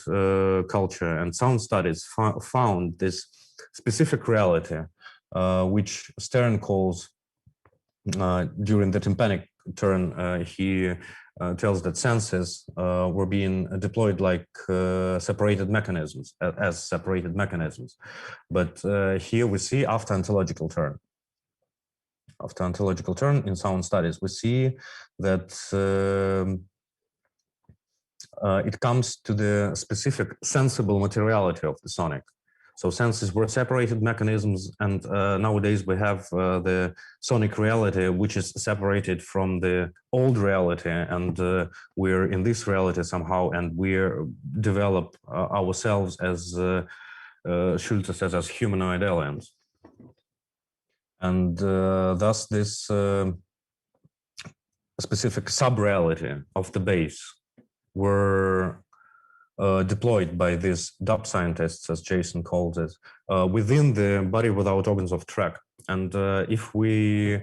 culture and sound studies found this specific reality, which Sterne calls, during the Tympanic Turn, he tells that senses were being deployed like separated mechanisms, as separated mechanisms. But here we see after ontological turn. After ontological turn in sound studies, we see that it comes to the specific sensible materiality of the sonic. So senses were separated mechanisms, and nowadays we have the sonic reality, which is separated from the old reality, and we're in this reality somehow, and we develop ourselves as Schulze says, as humanoid aliens. And thus this specific sub-reality of the base were deployed by these dub scientists, as Jason calls it, within the body without organs of track. And if we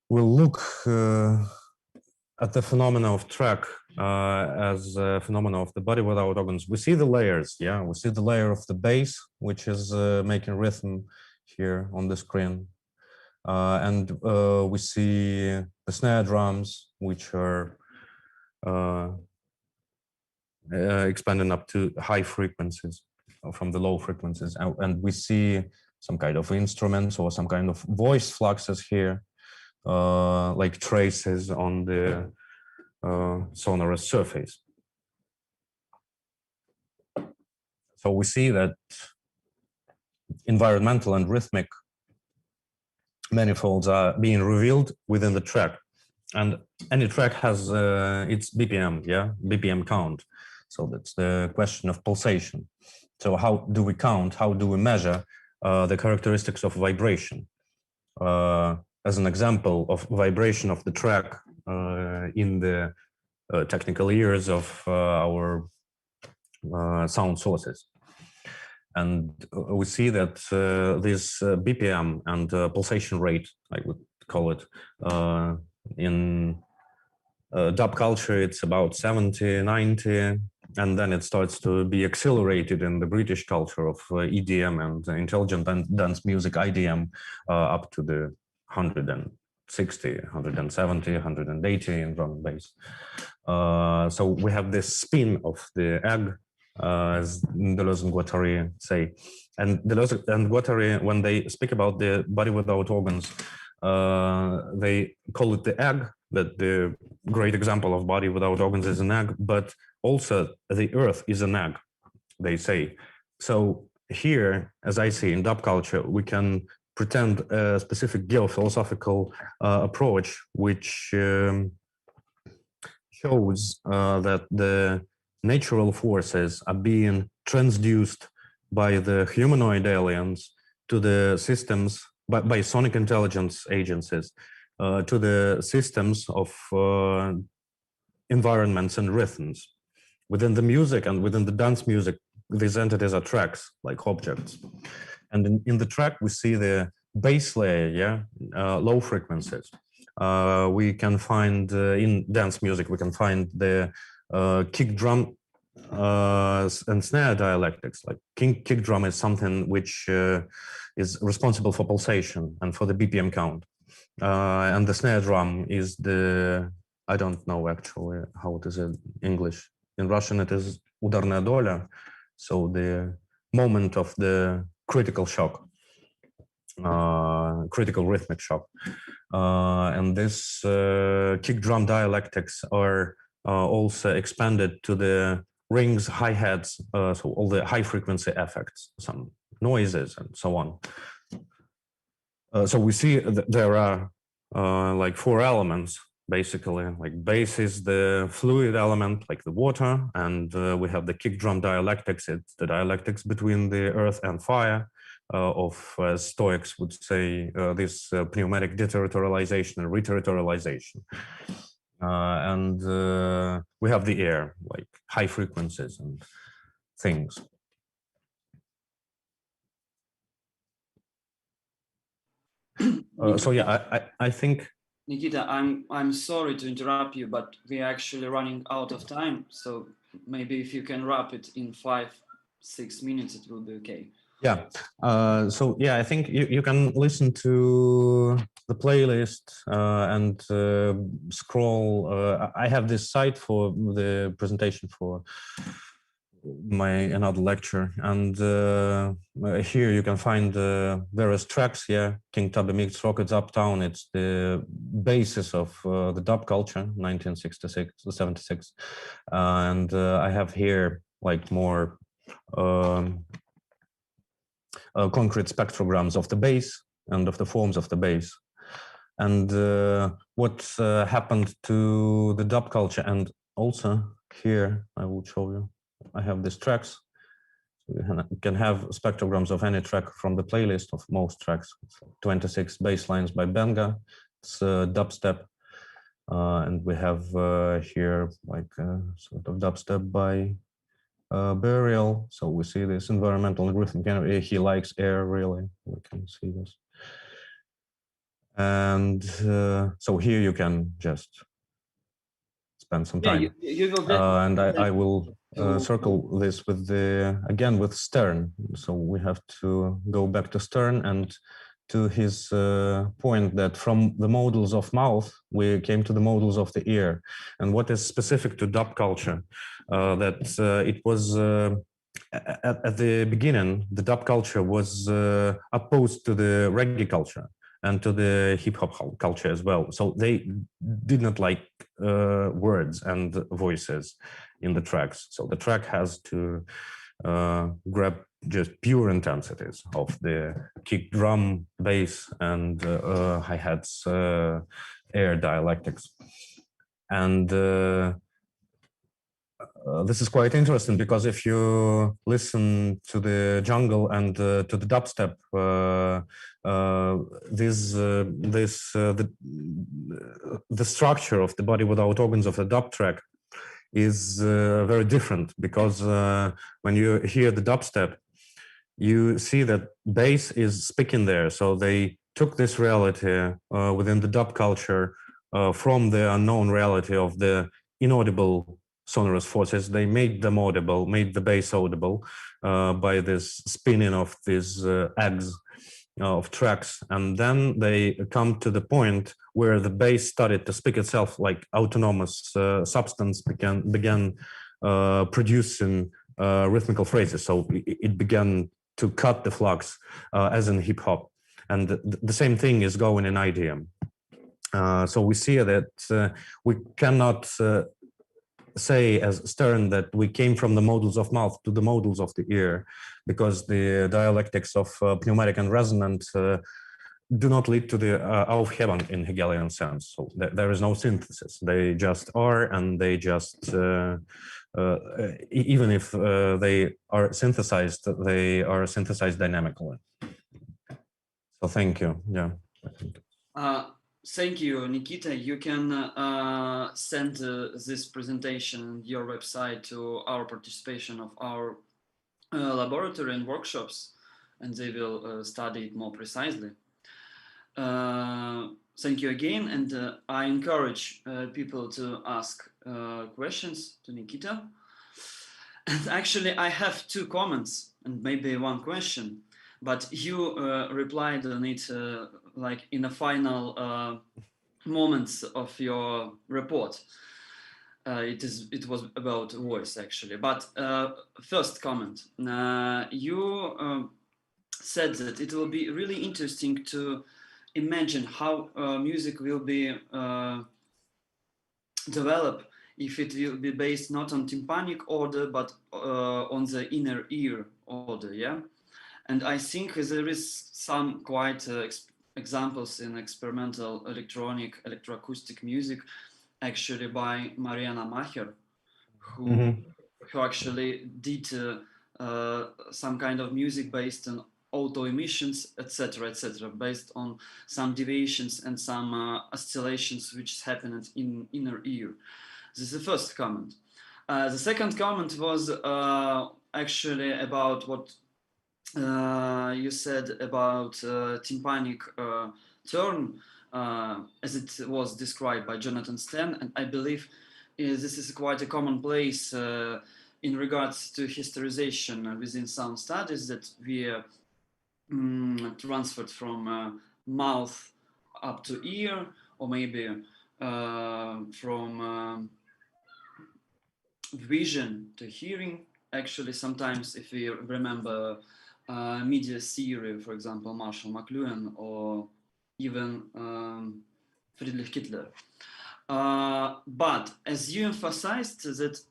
will look at the phenomena of track as a phenomena of the body without organs, we see the layers. Yeah, we see the layer of the bass, which is making rhythm here on the screen. And we see the snare drums, which are expanding up to high frequencies from the low frequencies, and we see some kind of instruments or some kind of voice fluxes here, like traces on the sonorous surface. So we see that environmental and rhythmic manifolds are being revealed within the track, and any track has its BPM, yeah, BPM count. So that's the question of pulsation. So how do we count? How do we measure the characteristics of vibration? As an example of vibration of the track in the technical ears of our sound sources. And we see that this BPM and pulsation rate, I would call it, in dub culture, it's about 70, 90, and then it starts to be accelerated in the British culture of EDM and intelligent dance music, IDM, up to the 160, 170, 180 in drum and bass. So we have this spin of the egg, as Deleuze and Guattari say. And Deleuze and Guattari, when they speak about the body without organs, they call it the egg, that the great example of body without organs is an egg, but also the earth is an egg, they say. So here, as I see in dub culture, we can pretend a specific geophilosophical approach, which shows that the natural forces are being transduced by the humanoid aliens to the systems, by sonic intelligence agencies, to the systems of environments and rhythms, within the music and within the dance music, these entities are tracks, like objects. And in the track, we see the bass layer, low frequencies. We can find in dance music, we can find the kick drum and snare dialectics. Like kick drum is something which is responsible for pulsation and for the BPM count. And the snare drum is I don't know actually how it is in English. In Russian, it is udarная доля, so the moment of the critical shock, critical rhythmic shock. And this kick drum dialectics are also expanded to the rings, hi-hats, so all the high frequency effects, some noises and so on. So we see that there are like four elements, basically. Like bass is the fluid element, like the water, and we have the kick drum dialectics. It's the dialectics between the earth and fire, of Stoics would say this pneumatic deterritorialization and reterritorialization. And we have the air, like high frequencies and things. So yeah, I think. Nikita, I'm sorry to interrupt you, but we're actually running out of time. So maybe if you can wrap it in 5-6 minutes, it will be okay. Yeah. So yeah, I think you can listen to the playlist and scroll. I have this site for the presentation for another lecture, and here you can find various tracks. Yeah, King Tubby Mix, Rockets Uptown. It's the basis of the dub culture, 1966 to 76, and I have here like more concrete spectrograms of the bass and of the forms of the bass, and what happened to the dub culture. And also here I will show you. I have these tracks. You can have spectrograms of any track from the playlist of most tracks. 26 bass lines by Benga. It's dubstep. And we have here like sort of dubstep by Burial. So we see this environmental and rhythmic. He likes air, really. We can see this. And so here you can just spend some time. And I will circle this with again with Sterne. So we have to go back to Sterne and to his point that from the modals of mouth, we came to the modals of the ear. And what is specific to dub culture, that it was at the beginning, the dub culture was opposed to the reggae culture and to the hip hop culture as well. So they did not like words and voices in the tracks. So the track has to grab just pure intensities of the kick drum, bass, and hi-hats, air dialectics. And this is quite interesting because if you listen to the jungle and to the dubstep, the structure of the body without organs of the dub track is very different, because when you hear the dubstep, you see that bass is speaking there. So they took this reality within the dub culture from the unknown reality of the inaudible sonorous forces. They made them audible, made the bass audible by this spinning of these eggs of tracks. And then they come to the point where the bass started to speak itself, like autonomous substance began producing rhythmical phrases. So it began to cut the flux as in hip hop. And the same thing is going in IDM. So we see that we cannot say as Sterne that we came from the modals of mouth to the modals of the ear, because the dialectics of pneumatic and resonant do not lead to the Aufhebung in Hegelian sense. So there is no synthesis. They just are, and they just, even if they are synthesized dynamically. So thank you. Yeah. Thank you, Nikita. You can send this presentation, your website, to our participation of our laboratory and workshops, and they will study it more precisely. Thank you again, and I encourage people to ask questions to Nikita. And actually, I have 2 comments and maybe 1 question, but you replied on it like in the final moments of your report. It was about voice actually, but first comment. You said that it will be really interesting to imagine how music will be developed if it will be based not on tympanic order but on the inner ear order, yeah. And I think there is some quite examples in experimental electronic electroacoustic music actually by Mariana Macher, who actually did some kind of music based on auto emissions, etc., based on some deviations and some oscillations which happened in inner ear. This is the first comment. The second comment was actually about what you said about tympanic turn, as it was described by Jonathan Sterne, and I believe this is quite a commonplace in regards to historization within sound studies, that we transferred from mouth up to ear, or maybe from vision to hearing. Actually, sometimes if we remember media theory, for example, Marshall McLuhan, or even Friedrich Cuttler. But as you emphasized that,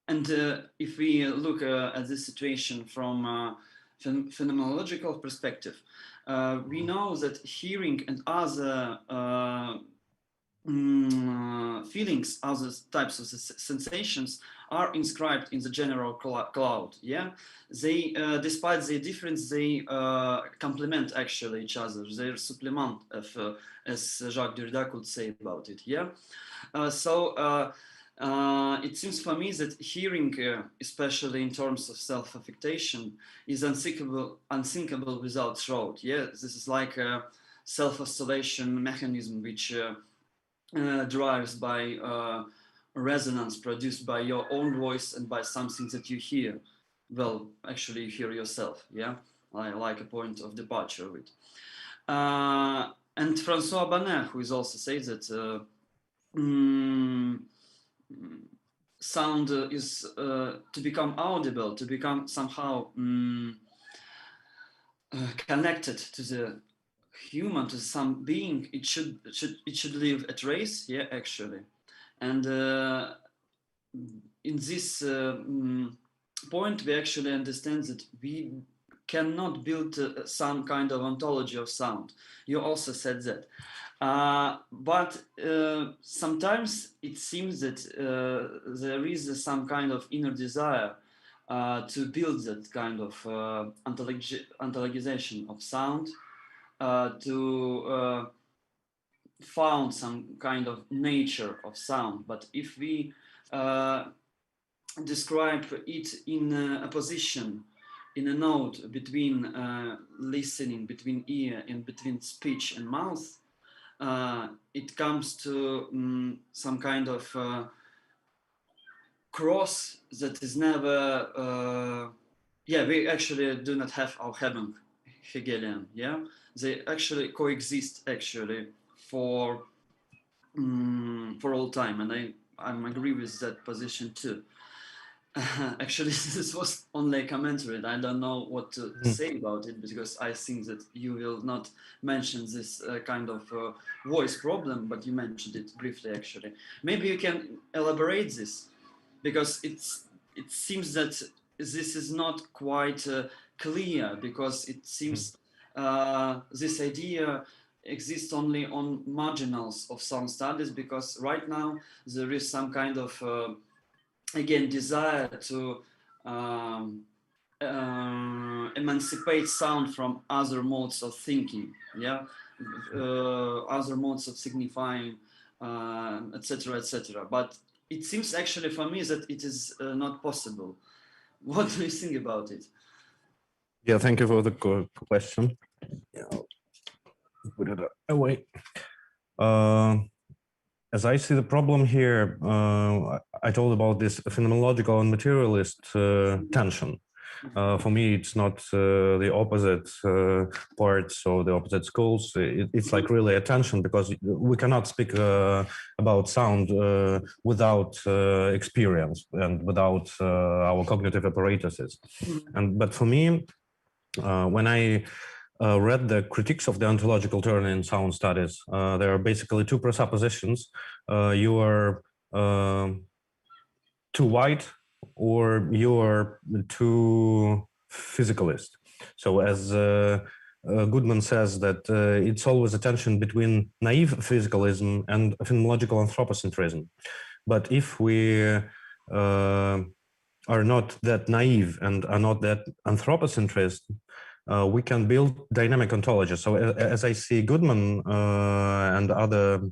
and if we look at this situation from a phenomenological perspective, we know that hearing and other feelings, other types of sensations are inscribed in the general cloud. Yeah, they, despite their difference, they complement actually each other. They supplement, as Jacques Derrida could say about it. Yeah, so it seems for me that hearing, especially in terms of self-affectation, is unthinkable without throat. Yeah, this is like a self-oscillation mechanism which drives by resonance produced by your own voice and by something that you hear. Well, actually, you hear yourself, yeah, like a point of departure of it. And François Banet, who is also says that sound is to become audible, to become somehow connected to the human, to some being, it should leave a trace, yeah, actually. And in this point, we actually understand that we cannot build some kind of ontology of sound. You also said that. But sometimes it seems that there is some kind of inner desire to build that kind of ontologization of sound, to found some kind of nature of sound. But if we describe it in a position, in a node between listening, between ear and between speech and mouth, it comes to some kind of cross that is never, yeah, we actually do not have our Hebung Hegelian, yeah? They actually coexist actually for all time, and I agree with that position too. Actually, this was only a commentary, and I don't know what to say about it, because I think that you will not mention this kind of voice problem, but you mentioned it briefly actually. Maybe you can elaborate this, because it seems that this is not quite clear, because it seems this idea exists only on marginals of sound studies, because right now there is some kind of again desire to emancipate sound from other modes of thinking, yeah, other modes of signifying, etc., etc. But it seems actually for me that it is not possible. What do you think about it? Yeah, thank you for the question. Yeah, I'll put it away. As I see the problem here, I told about this phenomenological and materialist tension. For me, it's not the opposite parts or the opposite schools. It's like really a tension, because we cannot speak about sound without experience and without our cognitive apparatuses. But for me, when I read the critiques of the ontological turn in sound studies, there are basically two presuppositions. You are too white, or you are too physicalist. So as Goodman says, that it's always a tension between naive physicalism and phenomenological anthropocentrism. But if we are not that naive and are not that anthropocentrist, we can build dynamic ontologies. So as I see Goodman and other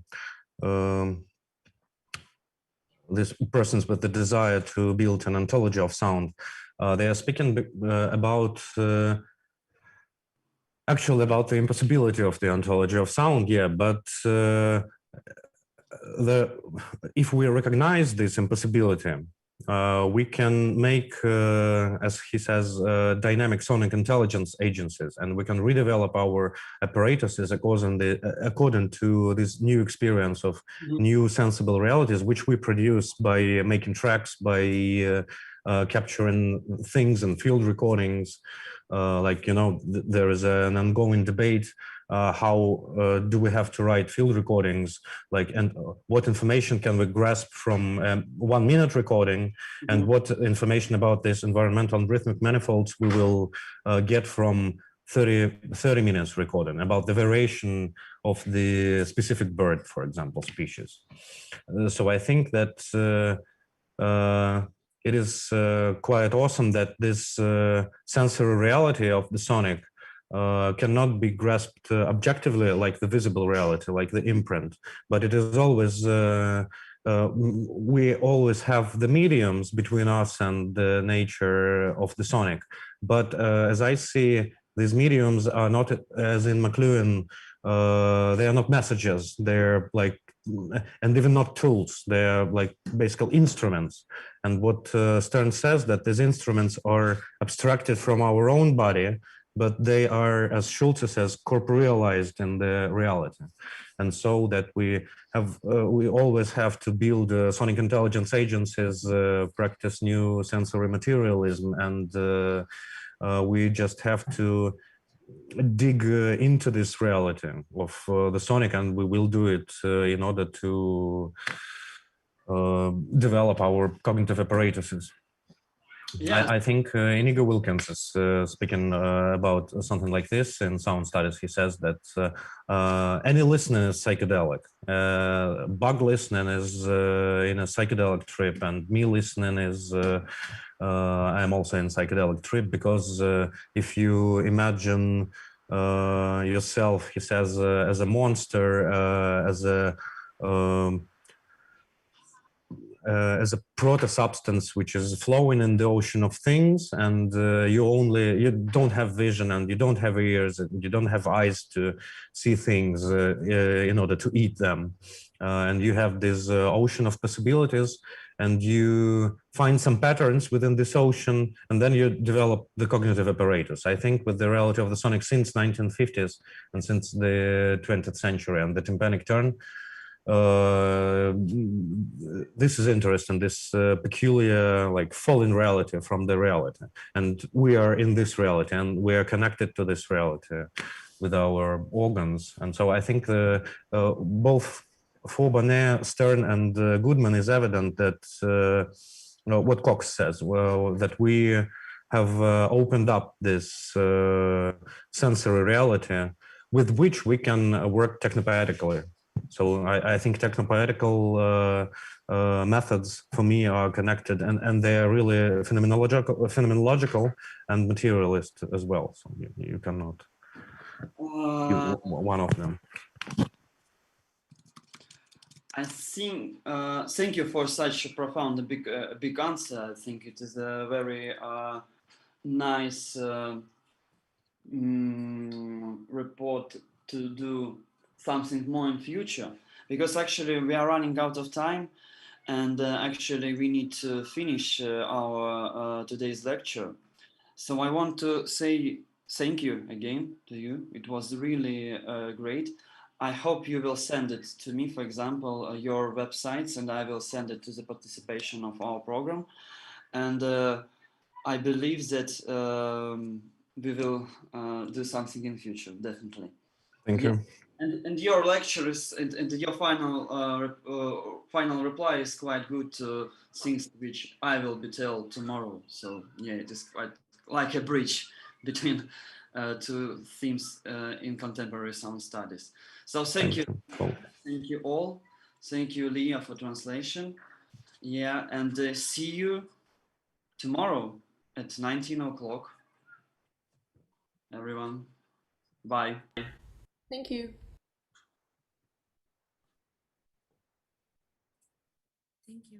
these persons with the desire to build an ontology of sound, they are speaking about actually about the impossibility of the ontology of sound. Yeah, but if we recognize this impossibility, we can make, as he says, dynamic sonic intelligence agencies, and we can redevelop our apparatuses according to this new experience of new sensible realities, which we produce by making tracks, by capturing things and field recordings. Like, you know, there is an ongoing debate. How do we have to write field recordings, like, and what information can we grasp from 1 minute recording, and what information about this environmental and rhythmic manifolds we will get from 30 minutes recording about the variation of the specific bird, for example, species. So I think that it is quite awesome that this sensory reality of the sonic cannot be grasped objectively like the visible reality, like the imprint, but it is always, we always have the mediums between us and the nature of the sonic. But as I see, these mediums are not, as in McLuhan, they are not messages, they're like, and even not tools, they're like basically instruments. And what Sterne says, that these instruments are abstracted from our own body, but they are, as Schulze says, corporealized in the reality. And so that we have, we always have to build sonic intelligence agencies, practice new sensory materialism, and we just have to dig into this reality of the sonic, and we will do it in order to develop our cognitive apparatuses. Yeah. I think Inigo Wilkins is speaking about something like this in sound studies. He says that any listening is psychedelic. Bug listening is in a psychedelic trip, and me listening is I'm also in psychedelic trip, because if you imagine yourself, he says, as a monster, as a proto-substance which is flowing in the ocean of things, and you don't have vision, and you don't have ears, and you don't have eyes to see things in order to eat them, and you have this ocean of possibilities, and you find some patterns within this ocean, and then you develop the cognitive apparatus. I think with the reality of the sonic since 1950s and since the 20th century and the Tympanic Turn, this is interesting, this peculiar like fallen reality from the reality, and we are in this reality, and we are connected to this reality with our organs. And so I think both for Bonnet, Sterne, and Goodman is evident that what Cox says, well, that we have opened up this sensory reality with which we can work technopoetically. So I think technopoetical methods for me are connected, and they're really phenomenological and materialist as well. So you cannot use one of them. I think, thank you for such a profound, big answer. I think it is a very nice report to do something more in future, because actually we are running out of time, and actually we need to finish our today's lecture. So I want to say thank you again to you. It was really great. I hope you will send it to me, for example, your websites, and I will send it to the participation of our program. And I believe that we will do something in future, definitely. Thank you. And your lectures and your final reply is quite good to things which I will be told tomorrow. So yeah, it is quite like a bridge between two themes in contemporary sound studies. So thank you. Cool. Thank you all. Thank you, Leah, for translation. Yeah, and see you tomorrow at 19 o'clock. Everyone, bye. Thank you. Thank you.